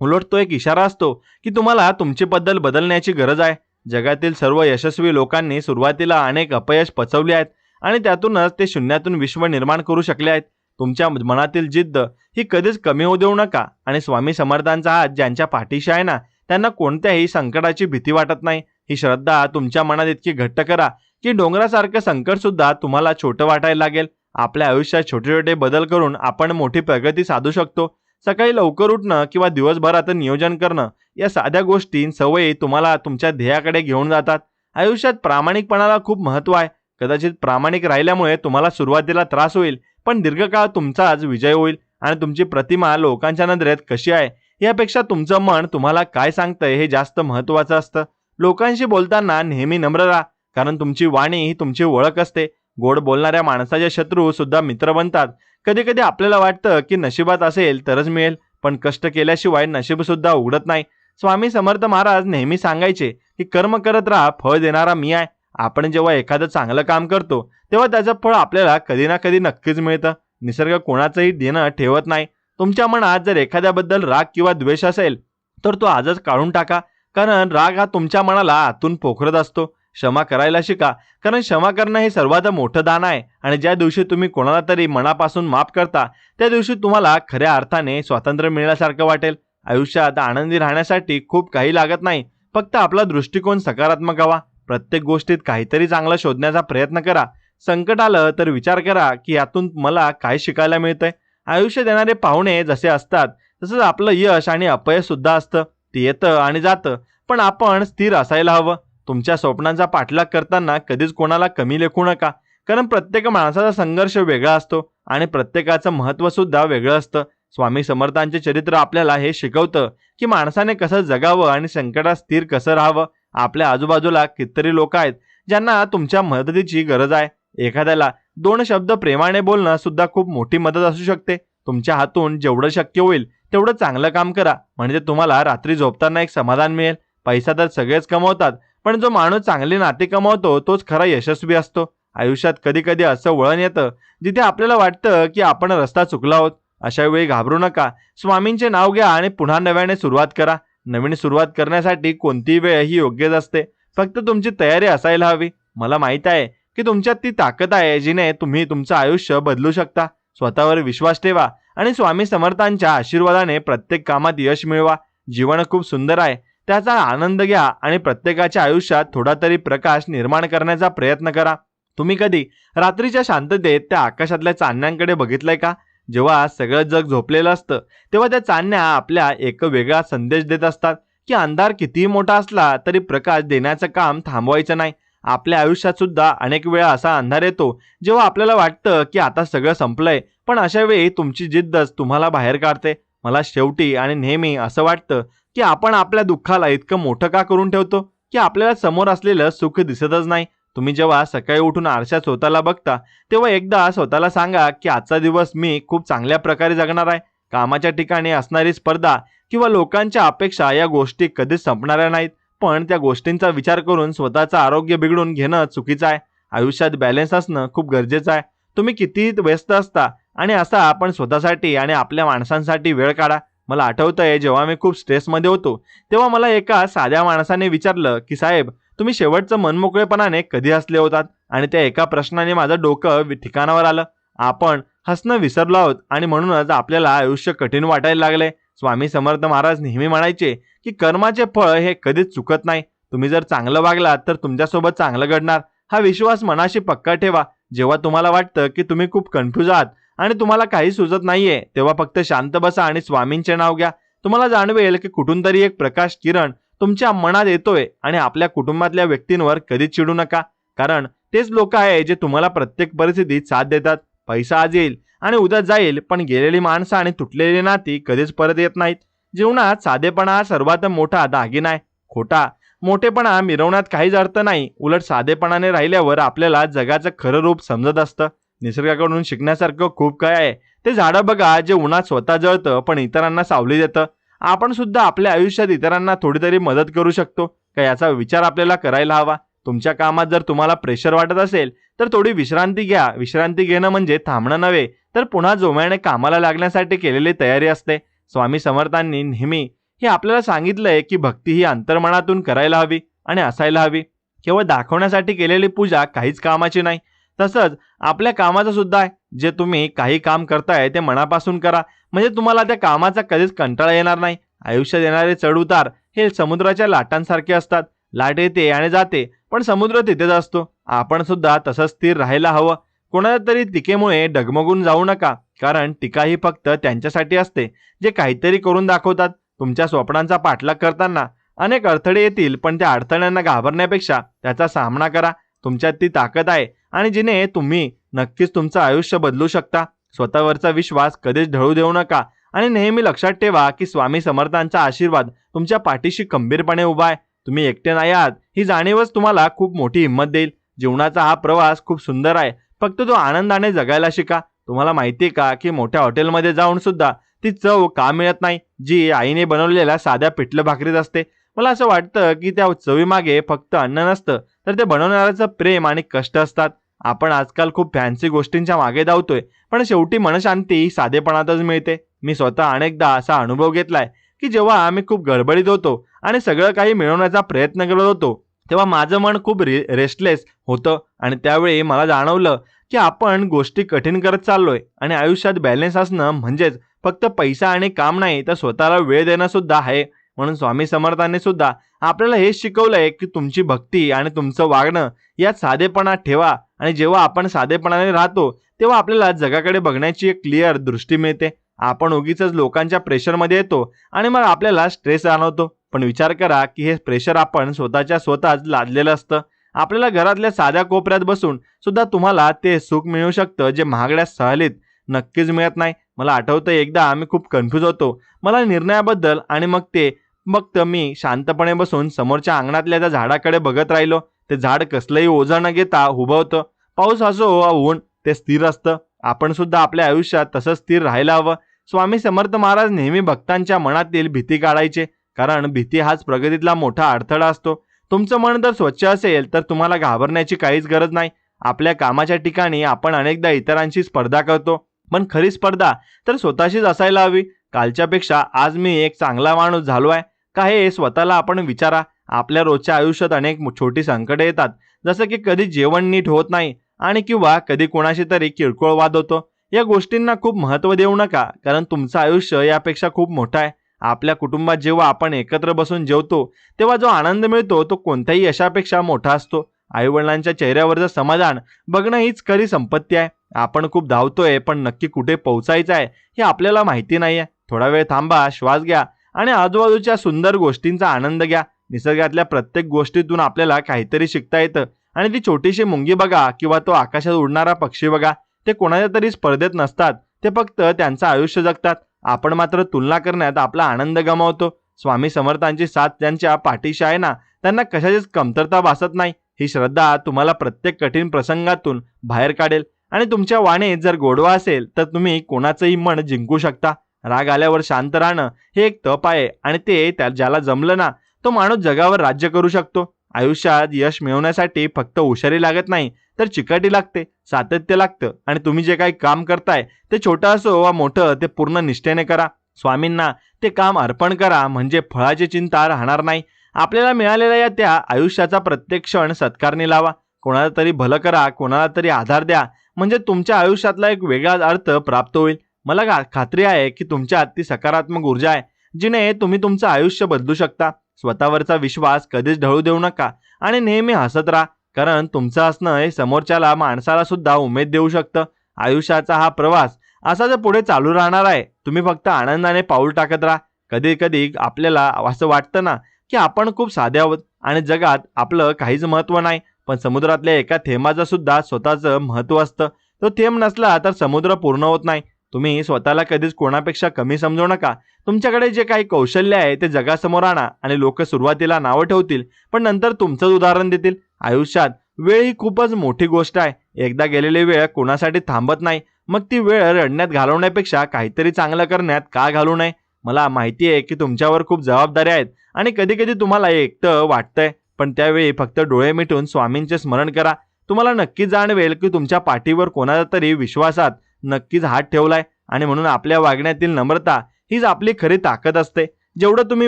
उलट तो एक इशारा असतो की तुम्हाला तुमची पद्धत बदलण्याची गरज आहे. जगातील सर्व यशस्वी लोकांनी सुरुवातीला अनेक अपयश पचवली आहेत आणि त्यातूनच ते शून्यातून विश्व निर्माण करू शकले आहेत. तुमच्या मनातील जिद्द ही कधीच कमी होऊ देऊ नका आणि स्वामी समर्थांचा हात ज्यांच्या पाठीशी आहे ना त्यांना कोणत्याही संकटाची भीती वाटत नाही. ही श्रद्धा तुमच्या मनात इतकी घट्ट करा की डोंगरासारखं संकट सुद्धा तुम्हाला छोटं वाटायला लागेल. आपल्या आयुष्यात छोटे छोटे बदल करून आपण मोठी प्रगती साधू शकतो. सकाळी लवकर उठणं किंवा दिवसभरात नियोजन करणं या साध्या गोष्टी सवयी तुम्हाला तुमच्या ध्येयाकडे घेऊन जातात. आयुष्यात प्रामाणिकपणाला खूप महत्त्व आहे. कदाचित प्रामाणिक राहिल्यामुळे तुम्हाला सुरुवातीला त्रास होईल, पण दीर्घकाळ तुमचाच विजय होईल. आणि तुमची प्रतिमा लोकांच्या नजरेत कशी आहे यापेक्षा तुमचं मन तुम्हाला काय सांगतंय हे जास्त महत्त्वाचं असतं. लोकांशी बोलताना नेहमी नम्र राहा, कारण तुमची वाणी ही तुमची ओळख असते. गोड बोलणाऱ्या माणसाचे शत्रू सुद्धा मित्र बनतात. कधी कधी आपल्याला वाटतं की नशिबात असेल तरच मिळेल, पण कष्ट केल्याशिवाय नशीब सुद्धा उघडत नाही. स्वामी समर्थ महाराज नेहमी सांगायचे की कर्म करत राहा, फळ देणारा मी आहे. आपण जेव्हा एखादं चांगलं काम करतो तेव्हा त्याचं फळ आपल्याला कधी ना कधी नक्कीच मिळतं. निसर्ग कोणाचंही देणं ठेवत नाही. तुमच्या मनात जर एखाद्याबद्दल राग किंवा द्वेष असेल तर तो आजच काढून टाका, कारण राग हा तुमच्या मनाला आतून पोखरत असतो. क्षमा करायला शिका, कारण क्षमा करणं हे सर्वात मोठं दान आहे. आणि ज्या दिवशी तुम्ही कोणाला तरी मनापासून माफ करता त्या दिवशी तुम्हाला खऱ्या अर्थाने स्वातंत्र्य मिळाल्यासारखं वाटेल. आयुष्यात आनंदी राहण्यासाठी खूप काही लागत नाही, फक्त आपला दृष्टिकोन सकारात्मक हवा. प्रत्येक गोष्टीत काहीतरी चांगलं शोधण्याचा प्रयत्न करा. संकट आलं तर विचार करा की यातून मला काय शिकायला मिळतंय. आयुष्य देणारे पाहुणे जसे असतात तसंच आपलं यश आणि अपयश सुद्धा असतं. ते येतं आणि जातं, पण आपण स्थिर असायला हवं. तुमच्या स्वप्नांचा पाठलाग करताना कधीच कोणाला कमी लेखू नका, कारण प्रत्येक माणसाचा संघर्ष वेगळा असतो आणि प्रत्येकाचं महत्त्व सुद्धा वेगळं असतं. स्वामी समर्थांचे चरित्र आपल्याला हे शिकवतं की माणसाने कसं जगावं आणि संकटात स्थिर कसं राहावं. आपल्या आजूबाजूला कितीतरी लोक आहेत ज्यांना तुमच्या मदतीची गरज आहे. एखाद्याला 2 शब्द प्रेमाने बोलणं सुद्धा खूप मोठी मदत असू शकते. तुमच्या हातून जेवढं शक्य होईल तेवढं चांगलं काम करा, म्हणजे तुम्हाला रात्री झोपताना एक समाधान मिळेल. पैसा तर सगळेच कमवतात, पण जो माणूस चांगली नाती कमवतो तोच खरा यशस्वी असतो. आयुष्यात कधी कधी असं वळण येतं जिथे आपल्याला वाटतं की आपण रस्ता चुकला आहोत. अशा वेळी घाबरू नका. स्वामींचे नाव घ्या आणि पुन्हा नव्याने सुरुवात करा. नवीन सुरुवात करण्यासाठी कोणतीही वेळ ही योग्यच असते. फक्त तुमची तयारी असायला हवी. मला माहित आहे की तुमच्यात ती ताकद आहे जिने तुम्ही तुमचं आयुष्य बदलू शकता. स्वतःवर विश्वास ठेवा आणि स्वामी समर्थांच्या आशीर्वादाने प्रत्येक कामात यश मिळवा. जीवन खूप सुंदर आहे, त्याचा आनंद घ्या आणि प्रत्येकाच्या आयुष्यात थोडा तरी प्रकाश निर्माण करण्याचा प्रयत्न करा. तुम्ही कधी रात्रीच्या शांततेत त्या आकाशातल्या चांदण्यांकडे बघितलंय का? जेव्हा सगळं जग झोपलेलं असतं तेव्हा त्या चांदण्या आपल्या एक वेगळा संदेश देत असतात की अंधार कितीही मोठा असला तरी प्रकाश देण्याचं काम थांबवायचं नाही. आपल्या आयुष्यात सुद्धा अनेक वेळा असा अंधार येतो जेव्हा आपल्याला वाटतं की आता सगळं संपलंय, पण अशा वेळी तुमची जिद्दच तुम्हाला बाहेर काढते. मला शेवटी आणि नेहमी असं वाटतं की आपण आपल्या दुःखाला इतकं मोठं का करून ठेवतो की आपल्याला समोर असलेलं सुख दिसतच नाही. तुम्ही जेव्हा सकाळी उठून आरशात स्वतःला बघता तेव्हा एकदा स्वतःला सांगा की आजचा दिवस मी खूप चांगल्या प्रकारे जगणार आहे. कामाच्या ठिकाणी असणारी स्पर्धा किंवा लोकांच्या अपेक्षा या गोष्टी कधीच संपणाऱ्या नाहीत, पण त्या गोष्टींचा विचार करून स्वतःचं आरोग्य बिघडून घेणं चुकीचं आहे. आयुष्यात बॅलन्स असणं खूप गरजेचं आहे. तुम्ही कितीही व्यस्त असता आणि असा आपण स्वतःसाठी आणि आपल्या माणसांसाठी वेळ काढा. मला आठवतंय जेव्हा मी खूप स्ट्रेसमध्ये होतो तेव्हा मला एका साध्या माणसाने विचारलं की साहेब, तुम्ही शेवटचं मनमोकळेपणाने कधी हसले होतात? आणि त्या एका प्रश्नाने माझं डोकं ठिकाणावर आलं. आपण हसणं विसरलो आहोत आणि म्हणूनच आपल्याला आयुष्य कठीण वाटायला लागले. स्वामी समर्थ महाराज नेहमी म्हणायचे की कर्माचे फळ हे कधीच चुकत नाही. तुम्ही जर चांगलं वागलात तर तुमच्यासोबत चांगलं घडणार. हा विश्वास मनाशी पक्का ठेवा. जेव्हा तुम्हाला वाटतं की तुम्ही खूप कन्फ्यूज आहात आणि तुम्हाला काही सुचत नाहीये तेव्हा फक्त शांत बसा आणि स्वामींचे नाव घ्या. तुम्हाला जाणवेल की कुठून तरी एक प्रकाश किरण तुमच्या मनात येतोय. आणि आपल्या कुटुंबातल्या व्यक्तींवर कधीच चिडू नका, कारण तेच लोक आहे जे तुम्हाला प्रत्येक परिस्थितीत साथ देतात. पैसा आज येईल आणि उद्या जाईल, पण गेलेली माणसं आणि तुटलेली नाती कधीच परत येत नाहीत. जीवनात साधेपणा हा सर्वात मोठा दागिना आहे. खोटा मोठेपणा मिरवण्यात काहीच अर्थ नाही. उलट साधेपणाने राहिल्यावर आपल्याला जगाचं खरं रूप समजत असतं. निसर्गाकडून शिकण्यासारखं खूप काय आहे. ते झाडं बघा जे उन्हात स्वतः जळतं पण इतरांना सावली देतं. आपण सुद्धा आपल्या आयुष्यात इतरांना थोडी तरी मदत करू शकतो का, याचा विचार आपल्याला करायला हवा. तुमच्या कामात जर तुम्हाला प्रेशर वाटत असेल तर थोडी विश्रांती घ्या. विश्रांती घेणं म्हणजे थांबणं नव्हे, तर पुन्हा जोमाने कामाला लागण्यासाठी केलेली तयारी असते. स्वामी समर्थांनी नेहमी हे आपल्याला सांगितलंय की भक्ती ही अंतर्मनातून करायला हवी आणि असायला हवी. केवळ दाखवण्यासाठी केलेली पूजा काहीच कामाची नाही. तसंच आपल्या कामाचं सुद्धा आहे. जे तुम्ही काही काम करताय ते मनापासून करा, म्हणजे तुम्हाला त्या कामाचा कधीच कंटाळा येणार नाही. आयुष्यात येणारे चढउतार हे समुद्राच्या लाटांसारखे असतात. लाट येते आणि जाते, पण समुद्र तिथेच असतो. आपण सुद्धा तसंच स्थिर राहायला हवं. कोणाला तरी टीकेमुळे डगमगून जाऊ नका, कारण टीका ही फक्त त्यांच्यासाठी असते जे काहीतरी करून दाखवतात. तुमच्या स्वप्नांचा पाठलाग करताना अनेक अडथळे येतील, पण त्या अडथळ्यांना घाबरण्यापेक्षा त्याचा सामना करा. तुमच्यात ती ताकद आहे आणि जिने तुम्ही नक्कीच तुमचं आयुष्य बदलू शकता. स्वतःवरचा विश्वास कधीच ढळू देऊ नका आणि नेहमी लक्षात ठेवा की स्वामी समर्थांचा आशीर्वाद तुमच्या पाठीशी खंबीरपणे उभा आहे. तुम्ही एकटे नाही आहात ही जाणीवच तुम्हाला खूप मोठी हिंमत देईल. जीवनाचा हा प्रवास खूप सुंदर आहे, फक्त तो आनंदाने जगायला शिका. तुम्हाला माहिती आहे का की मोठ्या हॉटेलमध्ये जाऊन सुद्धा ती चव का मिळत नाही जी आईने बनवलेल्या साध्या पिठलं भाकरीत असते? मला असं वाटतं की त्या चवीमागे फक्त अन्न नसतं, तर ते बनवणाऱ्याचं प्रेम आणि कष्ट असतात. आपण आजकाल खूप फॅन्सी गोष्टींच्या मागे धावतोय, पण शेवटी मनशांती साधेपणातच मिळते. मी स्वतः अनेकदा असा अनुभव घेतलाय की जेव्हा आम्ही खूप गडबडीत होतो आणि सगळं काही मिळवण्याचा प्रयत्न करत होतो तेव्हा माझं मन खूप रेस्टलेस होतं. आणि त्यावेळी मला जाणवलं की आपण गोष्टी कठीण करत चाललोय. आणि आयुष्यात बॅलन्स असणं म्हणजेच फक्त पैसा आणि काम नाही, तर स्वतःला वेळ देणं सुद्धा आहे. म्हणून स्वामी समर्थांनी सुद्धा आपल्याला हेच शिकवलंय की तुमची भक्ती आणि तुमचं वागणं यात साधेपणा ठेवा. आणि जेव्हा आपण साधेपणाने राहतो तेव्हा आपल्याला जगाकडे बघण्याची एक क्लिअर दृष्टी मिळते. आपण उगीच लोकांच्या प्रेशरमध्ये येतो आणि मग आपल्याला स्ट्रेस जाणवतो. पण विचार करा की हे प्रेशर आपण स्वतःच लादलेलं असतं. आपल्याला घरातल्या साध्या कोपऱ्यात बसून सुद्धा तुम्हाला ते सुख मिळू शकतं जे महागड्या सहलीत नक्कीच मिळत नाही. मला आठवतं एकदा आम्ही खूप कन्फ्यूज होतो मला निर्णयाबद्दल, आणि मग ते मग मी शांतपणे बसून समोरच्या अंगणातल्या त्या झाडाकडे बघत राहिलो. ते झाड कसलंही ओझं न घेता उभं होतं. पाऊस असो वा ऊन, ते स्थिर असतं. आपण सुद्धा आपल्या आयुष्यात तसंच स्थिर राहायला हवं. स्वामी समर्थ महाराज नेहमी भक्तांच्या मनातील भीती काढायचे, कारण भीती हाच प्रगतीतला मोठा अडथळा असतो. तुमचं मन जर स्वच्छ असेल तर तुम्हाला घाबरण्याची काहीच गरज नाही. आपल्या कामाच्या ठिकाणी आपण अनेकदा इतरांशी स्पर्धा करतो, पण खरी स्पर्धा तर स्वतःशीच असायला हवी. कालच्यापेक्षा आज मी एक चांगला माणूस झालो आहे का हे स्वतःला आपण विचारा. आपल्या रोजच्या आयुष्यात अनेक छोटी संकटे येतात, जसं की कधी जेवण नीट होत नाही आणि किंवा कधी कोणाशी तरी किरकोळ वाद होतो. या गोष्टींना खूप महत्त्व देऊ नका, कारण तुमचं आयुष्य यापेक्षा खूप मोठं आहे. आपल्या कुटुंबात जेव्हा आपण एकत्र बसून जेवतो तेव्हा जो आनंद मिळतो तो कोणत्याही यशापेक्षा मोठा असतो. आईवडिलांच्या चेहऱ्यावरचं समाधान बघणं हीच खरी संपत्ती आहे. आपण खूप धावतोय, पण नक्की कुठे पोहोचायचं आहे हे आपल्याला माहिती नाहीये. थोडा वेळ थांबा, श्वास घ्या आणि आजूबाजूच्या सुंदर गोष्टींचा आनंद घ्या. निसर्गातल्या प्रत्येक गोष्टीतून आपल्याला काहीतरी शिकता येतं. आणि ती छोटीशी मुंगी बघा किंवा तो आकाशात उडणारा पक्षी बघा, ते कोणाच्या तरी स्पर्धेत नसतात, ते फक्त त्यांचं आयुष्य जगतात. आपण मात्र तुलना करण्यात आपला आनंद गमावतो. स्वामी समर्थांची साथ ज्यांच्या पाठीशी आहे ना, त्यांना कशाचीच कमतरता भासत नाही. ही श्रद्धा तुम्हाला प्रत्येक कठीण प्रसंगातून बाहेर काढेल. आणि तुमच्या वाणीत जर गोडवा असेल तर तुम्ही कोणाचंही मन जिंकू शकता. राग आल्यावर शांत राहणं हे एक तप आहे, आणि ते ज्याला जमलं ना, तो माणूस जगावर राज्य करू शकतो. आयुष्यात यश मिळवण्यासाठी फक्त हुशारी लागत नाही, तर चिकाटी लागते, सातत्य लागतं. आणि तुम्ही जे काही काम करताय ते छोटं असो वा मोठं, ते पूर्ण निष्ठेने करा. स्वामींना ते काम अर्पण करा, म्हणजे फळाची चिंता राहणार नाही. आपल्याला मिळालेल्या या त्या आयुष्याचा प्रत्येक क्षण सत्कारने लावा. कोणाला तरी भलं करा, कोणाला तरी आधार द्या, म्हणजे तुमच्या आयुष्यातला एक वेगळाच अर्थ प्राप्त होईल. मला खात्री आहे की तुमच्यात ती सकारात्मक ऊर्जा आहे, जिने तुम्ही तुमचं आयुष्य बदलू शकता. स्वतःवरचा विश्वास कधीच ढळू देऊ नका आणि नेहमी हसत राहा, कारण तुमचं हसणं हे समोरच्याला माणसाला सुद्धा उमेद देऊ शकतं. आयुष्याचा हा प्रवास असा जर पुढे चालू राहणार आहे, तुम्ही फक्त आनंदाने पाऊल टाकत राहा. कधी कधी आपल्याला असं वाटतं ना की आपण खूप साधे आहोत आणि जगात आपलं काहीच महत्त्व नाही, पण समुद्रातल्या एका थेंबाचं सुद्धा स्वतःचं महत्त्व असतं. तो थेंब नसला तर समुद्र पूर्ण होत नाही. तुम्ही स्वतःला कधीच कोणापेक्षा कमी समजू नका. तुमच्याकडे जे काही कौशल्य आहे ते जगासमोर आणा, आणि लोक सुरुवातीला नावं ठेवतील, पण नंतर तुमचंच उदाहरण देतील. आयुष्यात वेळ ही खूपच मोठी गोष्ट आहे. एकदा गेलेली वेळ कोणासाठी थांबत नाही. मग ती वेळ रडण्यात घालवण्यापेक्षा काहीतरी चांगलं करण्यात का घालू नये. मला माहिती आहे की तुमच्यावर खूप जबाबदाऱ्या आहेत आणि कधी कधी तुम्हाला एकटं वाटतंय, पण त्यावेळी फक्त डोळे मिटून स्वामींचे स्मरण करा. तुम्हाला नक्की जाणवेल की तुमच्या पाठीवर कोणाचा तरी विश्वासात नक्कीच हात ठेवलाय. आणि म्हणून आपल्या वागण्यातील नम्रता हीच आपली खरी ताकद असते. जेवढं तुम्ही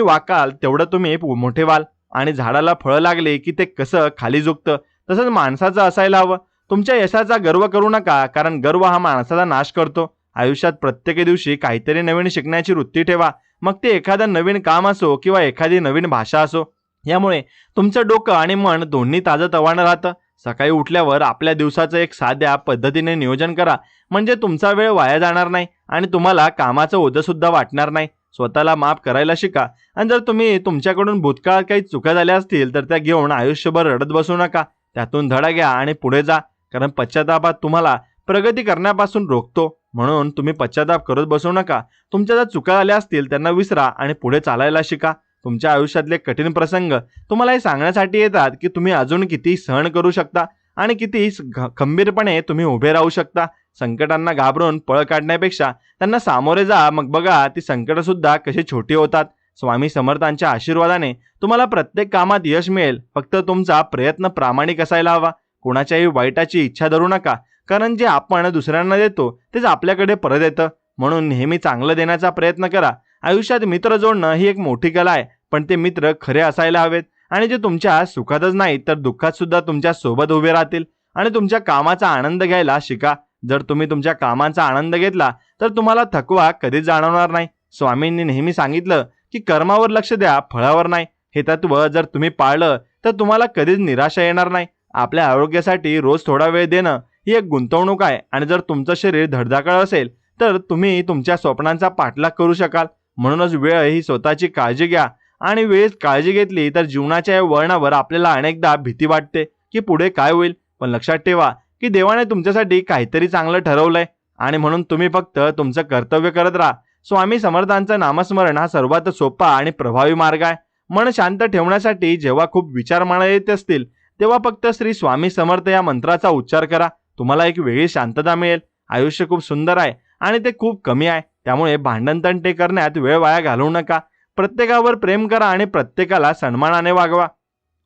वाकाल तेवढं तुम्ही मोठे व्हाल. आणि झाडाला फळं लागले की ते कसं खाली झुकतं, तसंच माणसाचं असायला हवं. तुमच्या यशाचा गर्व करू नका, कारण गर्व हा माणसाचा नाश करतो. आयुष्यात प्रत्येक दिवशी काहीतरी नवीन शिकण्याची वृत्ती ठेवा, मग ते एखादं नवीन काम असो किंवा एखादी नवीन भाषा असो. यामुळे तुमचं डोकं आणि मन दोन्ही ताजंतवानं राहतं. सकाळी उठल्यावर आपल्या दिवसाचं एक साध्या पद्धतीने नियोजन करा, म्हणजे तुमचा वेळ वाया जाणार नाही आणि तुम्हाला कामाचं ओझं सुद्धा वाटणार नाही. स्वतःला माफ करायला शिका, आणि जर तुम्ही तुमच्याकडून भूतकाळात काही चुका झाल्या असतील तर त्या घेऊन आयुष्यभर रडत बसू नका. त्यातून धडा घ्या आणि पुढे जा, कारण पश्चातापात तुम्हाला प्रगती करण्यापासून रोखतो. म्हणून तुम्ही पश्चाताप करत बसू नका. तुमच्या जर चुका झाल्या असतील त्यांना विसरा आणि पुढे चालायला शिका. तुमच्या आयुष्यातले कठीण प्रसंग तुम्हाला हे सांगण्यासाठी येतात की तुम्ही अजून किती सहन करू शकता आणि किती खंबीरपणे तुम्ही उभे राहू शकता. संकटांना घाबरून पळ काढण्यापेक्षा त्यांना सामोरे जा, मग बघा ती संकट सुद्धा कशी छोटी होतात. स्वामी समर्थांच्या आशीर्वादाने तुम्हाला प्रत्येक कामात यश मिळेल. फक्त तुमचा प्रयत्न प्रामाणिक असायला हवा. कोणाच्याही वाईटाची इच्छा धरू नका, कारण जे आपण दुसऱ्यांना देतो तेच आपल्याकडे परत येतं. म्हणून नेहमी चांगलं देण्याचा प्रयत्न करा. आयुष्यात मित्र जोडणं ही एक मोठी कला आहे, पण ते मित्र खरे असायला हवेत, आणि जे तुमच्या सुखातच नाही तर दुःखात सुद्धा तुमच्या सोबत उभे राहतील. आणि तुमच्या कामाचा आनंद घ्यायला शिका. जर तुम्ही तुमच्या कामाचा आनंद घेतला तर तुम्हाला थकवा कधीच जाणवणार नाही. स्वामींनी नेहमी सांगितलं की कर्मावर लक्ष द्या, फळावर नाही. हे तत्व जर तुम्ही पाळलं तर तुम्हाला कधीच निराशा येणार नाही. आपल्या आरोग्यासाठी रोज थोडा वेळ देणं ही एक गुंतवणूक आहे, आणि जर तुमचं शरीर धडधाकळ असेल तर तुम्ही तुमच्या स्वप्नांचा पाठलाग करू शकाल. म्हणूनच वेळ ही स्वतःची काळजी घ्या, आणि वेळेत काळजी घेतली तर जीवनाच्या या वळणावर आपल्याला अनेकदा भीती वाटते की पुढे काय होईल. पण लक्षात ठेवा की देवाने तुमच्यासाठी काहीतरी चांगलं ठरवलंय, आणि म्हणून तुम्ही फक्त तुमचं कर्तव्य करत राहा. स्वामी समर्थांचं नामस्मरण हा सर्वात सोपा आणि प्रभावी मार्ग आहे. मन शांत ठेवण्यासाठी जेव्हा खूप विचार मनात येत असतील तेव्हा फक्त श्री स्वामी समर्थ या मंत्राचा उच्चार करा. तुम्हाला एक वेगळी शांतता मिळेल. आयुष्य खूप सुंदर आहे आणि ते खूप कमी आहे, त्यामुळे भांडणतंटे करण्यात वेळ वाया घालवू नका. प्रत्येकावर प्रेम करा आणि प्रत्येकाला सन्मानाने वागवा.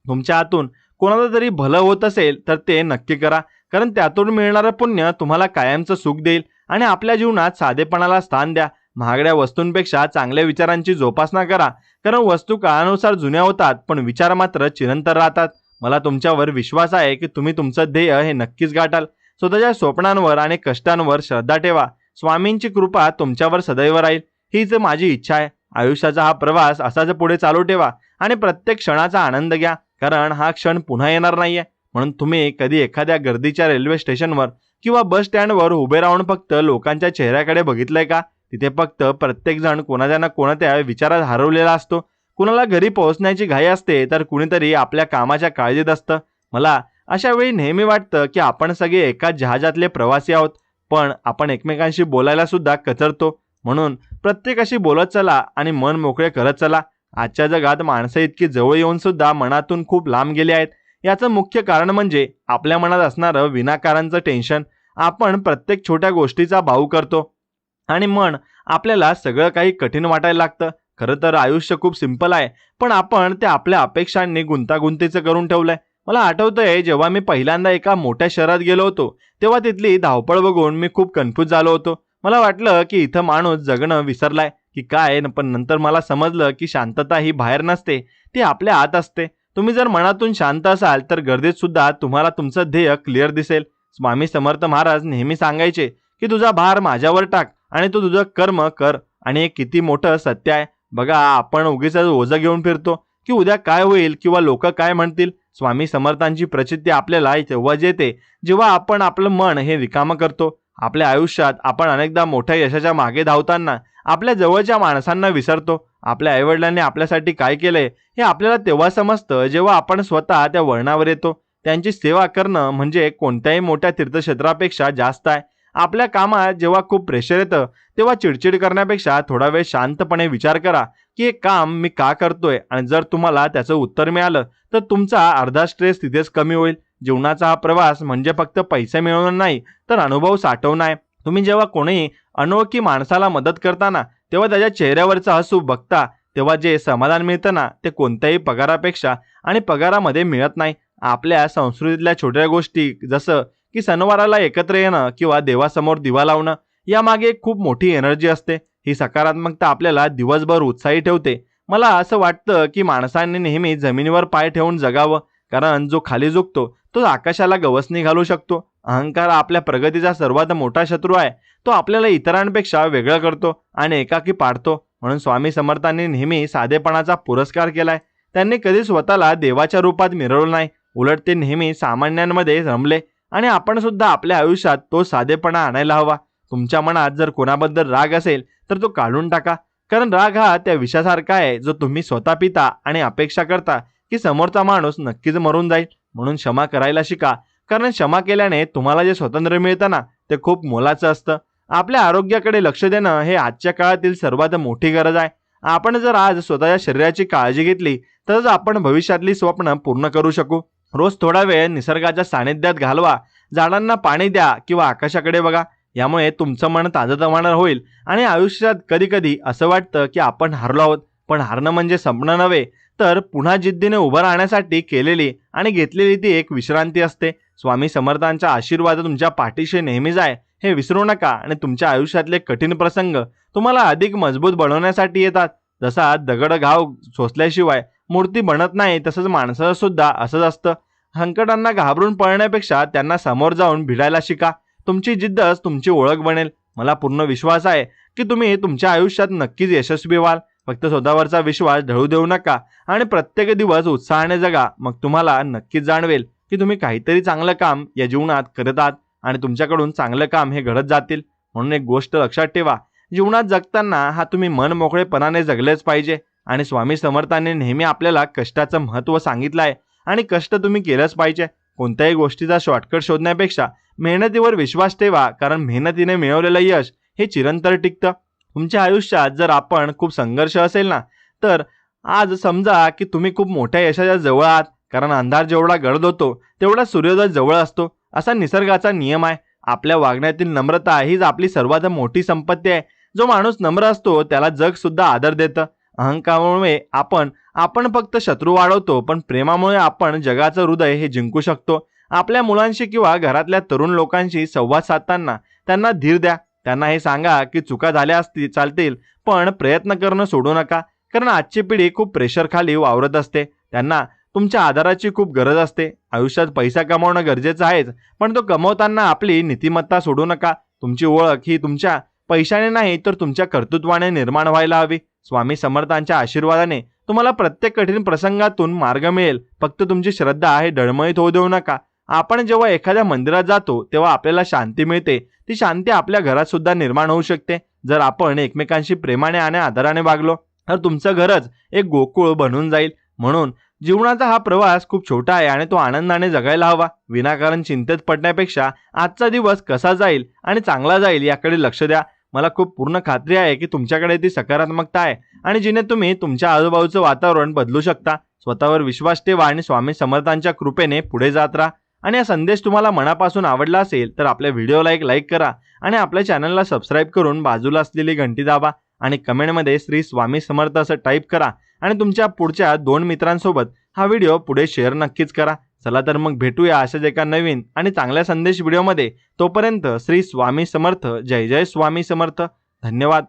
तुमच्या हातून कोणाला तरी भलं होत असेल तर ते नक्की करा, कारण त्यातून मिळणारं पुण्य तुम्हाला कायमचं सुख देईल. आणि आपल्या जीवनात साधेपणाला स्थान द्या. महागड्या वस्तूंपेक्षा चांगल्या विचारांची जोपासना करा, कारण वस्तू काळानुसार जुन्या होतात पण विचार मात्र चिरंतर राहतात. मला तुमच्यावर विश्वास आहे की तुम्ही तुमचं ध्येय हे नक्कीच गाठाल. स्वतःच्या स्वप्नांवर आणि कष्टांवर श्रद्धा ठेवा. स्वामींची कृपा तुमच्यावर सदैव राहील, हीच माझी इच्छा आहे. आयुष्याचा हा प्रवास असाच पुढे चालू ठेवा आणि प्रत्येक क्षणाचा आनंद घ्या, कारण हा क्षण पुन्हा येणार नाहीये. म्हणून तुम्ही कधी एखाद्या गर्दीच्या रेल्वे स्टेशनवर किंवा बस स्टँडवर उभे राहून फक्त लोकांच्या चेहऱ्याकडे बघितलंय का? तिथे फक्त प्रत्येक जण कोणाच्या ना कोणत्या विचारात हरवलेला असतो. कुणाला घरी पोहोचण्याची घाई असते तर कुणीतरी आपल्या कामाच्या काळजीत असतं. मला अशा वेळी नेहमी वाटतं की आपण सगळे एकाच जहाजातले प्रवासी आहोत, पण आपण एकमेकांशी बोलायला सुद्धा कचरतो. म्हणून प्रत्येकाशी बोलत चला आणि मन मोकळे करत चला. आजच्या जगात माणसं इतकी जवळ येऊन सुद्धा मनातून खूप लांब गेली आहेत. याचं मुख्य कारण म्हणजे आपल्या मनात असणारं विनाकारणचं टेन्शन. आपण प्रत्येक छोट्या गोष्टीचा भाऊ करतो आणि मन आपल्याला सगळं काही कठीण वाटायला लागतं. खरं तर आयुष्य खूप सिंपल आहे, पण आपण ते आपल्या अपेक्षांनी गुंतागुंतीचं करून ठेवलंय. मला आठवतंय जेव्हा मी पहिल्यांदा एका मोठ्या शहरात गेलो होतो तेव्हा तिथली धावपळ बघून मी खूप कन्फ्यूज झालो होतो. मला वाटलं की इथं माणूस जगणं विसरलाय की काय, पण नंतर मला समजलं की शांतता ही बाहेर नसते, ती आपल्या आत असते. तुम्ही जर मनातून शांत असाल तर गर्दीत सुद्धा तुम्हाला तुमचं ध्येय क्लिअर दिसेल. स्वामी समर्थ महाराज नेहमी सांगायचे की तुझा भार माझ्यावर टाक आणि तू तुझं कर्म कर. आणि हे किती मोठं सत्य आहे. बघा, आपण उगीच ओझं घेऊन फिरतो की उद्या काय होईल किंवा लोक काय म्हणतील. स्वामी समर्थांची प्रचिती आपल्याला तेव्हाच येते जेव्हा आपण आपलं मन हे रिकामं करतो. आपल्या आयुष्यात आपण अनेकदा मोठ्या यशाच्या मागे धावताना आपल्या जवळच्या माणसांना विसरतो. आपल्या आईवडिलांनी आपल्यासाठी काय केलंय हे आपल्याला तेव्हा समजतं जेव्हा आपण स्वतः त्या वळणावर येतो. त्यांची सेवा करणं म्हणजे कोणत्याही मोठ्या तीर्थक्षेत्रापेक्षा जास्त आहे. आपल्या कामात जेव्हा खूप प्रेशर येतं तेव्हा चिडचिड करण्यापेक्षा थोडा वेळ शांतपणे विचार करा की हे काम मी का करतोय, आणि जर तुम्हाला त्याचं उत्तर मिळालं तर तुमचा अर्धा स्ट्रेस तिथेच कमी होईल. जीवनाचा हा प्रवास म्हणजे फक्त पैसे मिळवणं नाही तर अनुभव साठवणं आहे. तुम्ही जेव्हा कोणी अनोळखी माणसाला मदत करताना तेव्हा त्याच्या चेहऱ्यावरचं हसू बघता तेव्हा जे समाधान मिळतं ना, ते कोणत्याही पगारापेक्षा आणि पगारामध्ये मिळत नाही. आपल्या संस्कृतीतल्या छोट्या गोष्टी जसं की सणवाराला एकत्र येणं किंवा देवासमोर दिवा लावणं, यामागे खूप मोठी एनर्जी असते. ही सकारात्मकता आपल्याला दिवसभर उत्साही ठेवते. मला असं वाटतं की माणसांनी नेहमी जमिनीवर पाय ठेवून जगावं, कारण जो खाली झुकतो तो आकाशाला गवसणी घालू शकतो. अहंकार आपल्या प्रगतीचा सर्वात मोठा शत्रू आहे. तो आपल्याला इतरांपेक्षा वेगळं करतो आणि एकाकी पाडतो. म्हणून स्वामी समर्थांनी नेहमी साधेपणाचा पुरस्कार केलाय. त्यांनी कधी स्वतःला देवाच्या रूपात मिरवलं नाही, उलट ते नेहमी सामान्यांमध्ये रमले. आणि आपण सुद्धा आपल्या आयुष्यात तो साधेपणा आणायला हवा. तुमच्या मनात जर कोणाबद्दल राग असेल तर तो काढून टाका, कारण राग हा त्या विषासारखा आहे जो तुम्ही स्वतः पिता आणि अपेक्षा करता की समोरचा माणूस नक्कीच मरून जाईल. म्हणून क्षमा करायला शिका, कारण क्षमा केल्याने तुम्हाला जे स्वातंत्र्य मिळतं ना, ते खूप मोलाचं असतं. आपल्या आरोग्याकडे लक्ष देणं हे आजच्या काळातील सर्वात मोठी गरज आहे. आपण जर आज स्वतःच्या शरीराची काळजी घेतली तरच आपण भविष्यातली स्वप्न पूर्ण करू शकू. रोज थोडा वेळ निसर्गाच्या सानिध्यात घालवा. झाडांना पाणी द्या किंवा आकाशाकडे बघा. यामुळे तुमचं मन ताजतवानं होईल. आणि आयुष्यात कधी कधी असं वाटतं की आपण हारलो आहोत, पण हारणं म्हणजे संपणं नव्हे, तर पुन्हा जिद्दीने उभं राहण्यासाठी केलेली आणि घेतलेली ती एक विश्रांती असते. स्वामी समर्थांचा आशीर्वाद तुमच्या पाठीशी नेहमीच आहे, हे विसरू नका. आणि तुमच्या आयुष्यातले कठीण प्रसंग तुम्हाला अधिक मजबूत बनवण्यासाठी येतात. जसा दगड घाव सोसल्याशिवाय मूर्ती बनत नाही, तसंच माणसाचं सुद्धा असंच असतं. संकटांना घाबरून पळण्यापेक्षा त्यांना समोर जाऊन भिडायला शिका. तुमची जिद्दच तुमची ओळख बनेल. मला पूर्ण विश्वास आहे की तुम्ही तुमच्या आयुष्यात नक्कीच यशस्वी व्हाल. फक्त स्वतःवरचा विश्वास ढळू देऊ नका आणि प्रत्येक दिवस उत्साहाने जगा. मग तुम्हाला नक्कीच जाणवेल की तुम्ही काहीतरी चांगलं काम या जीवनात करत आहात आणि तुमच्याकडून चांगलं काम हे घडत जातील. म्हणून एक गोष्ट लक्षात ठेवा, जीवनात जगताना हा तुम्ही मन मोकळेपणाने जगलेच पाहिजे. आणि स्वामी समर्थांनी नेहमी आपल्याला कष्टाचं महत्त्व सांगितलं आहे आणि कष्ट तुम्ही केलंच पाहिजे. कोणत्याही गोष्टीचा शॉर्टकट शोधण्यापेक्षा मेहनतीवर विश्वास ठेवा, कारण मेहनतीने मिळवलेलं यश हे चिरंतर टिकतं. तुमच्या आयुष्यात जर आपण खूप संघर्ष असेल ना, तर आज समजा की तुम्ही खूप मोठ्या यशाच्या जवळ आहात, कारण अंधार जेवढा गडद होतो तेवढा सूर्योदय जवळ असतो, असा निसर्गाचा नियम आहे. आपल्या वागण्यातील नम्रता हीच आपली सर्वात मोठी संपत्ती आहे. जो माणूस नम्र असतो त्याला जग सुद्धा आदर देतं. अहंकारामुळे आपण फक्त शत्रू वाढवतो, पण प्रेमामुळे आपण जगाचं हृदय हे जिंकू शकतो. आपल्या मुलांशी किंवा घरातल्या तरुण लोकांशी संवाद साधताना त्यांना धीर द्या. त्यांना हे सांगा की चुका झाल्या असतील चालतील, पण प्रयत्न करणं सोडू नका. कारण आजची पिढी खूप प्रेशर खाली वावरत असते. त्यांना तुमच्या आधाराची खूप गरज असते. आयुष्यात पैसा कमावणं गरजेचं आहेच, पण तो कमवताना आपली नीतिमत्ता सोडू नका. तुमची ओळख ही तुमच्या पैशाने नाही तर तुमच्या कर्तृत्वाने निर्माण व्हायला हवी. स्वामी समर्थांच्या आशीर्वादाने तुम्हाला प्रत्येक कठीण प्रसंगातून मार्ग मिळेल. फक्त तुमची श्रद्धा हे डळमळीत होऊ देऊ नका. आपण जेव्हा एखाद्या मंदिरात जातो तेव्हा आपल्याला शांती मिळते. ती शांती आपल्या घरात सुद्धा निर्माण होऊ शकते. जर आपण एकमेकांशी प्रेमाने आणि आदराने वागलो तर तुमचं घरच एक गोकुळ बनून जाईल. म्हणून जीवनाचा हा प्रवास खूप छोटा आहे आणि तो आनंदाने जगायला हवा. विनाकारण चिंतेत पडण्यापेक्षा आजचा दिवस कसा जाईल आणि चांगला जाईल याकडे लक्ष द्या. मला खूप पूर्ण खात्री आहे की तुमच्याकडे ती सकारात्मकता आहे आणि जिने तुम्ही तुमच्या आजूबाजूचं वातावरण बदलू शकता. स्वतःवर विश्वास ठेवा आणि स्वामी समर्थांच्या कृपेने पुढे जात राहा. आणि हा संदेश तुम्हाला मनापासून आवडला असेल तर आपल्या व्हिडिओला एक लाईक करा आणि आपल्या चॅनलला सबस्क्राईब करून बाजूला असलेली घंटी दाबा आणि कमेंटमध्ये श्री स्वामी समर्थ असं टाईप करा आणि तुमच्या पुढच्या 2 मित्रांसोबत हा व्हिडिओ पुढे शेअर नक्कीच करा. चला तर मग भेटूया अशाच एका नवीन आणि चांगल्या संदेश व्हिडिओमध्ये. तोपर्यंत श्री स्वामी समर्थ. जय जय स्वामी समर्थ. धन्यवाद.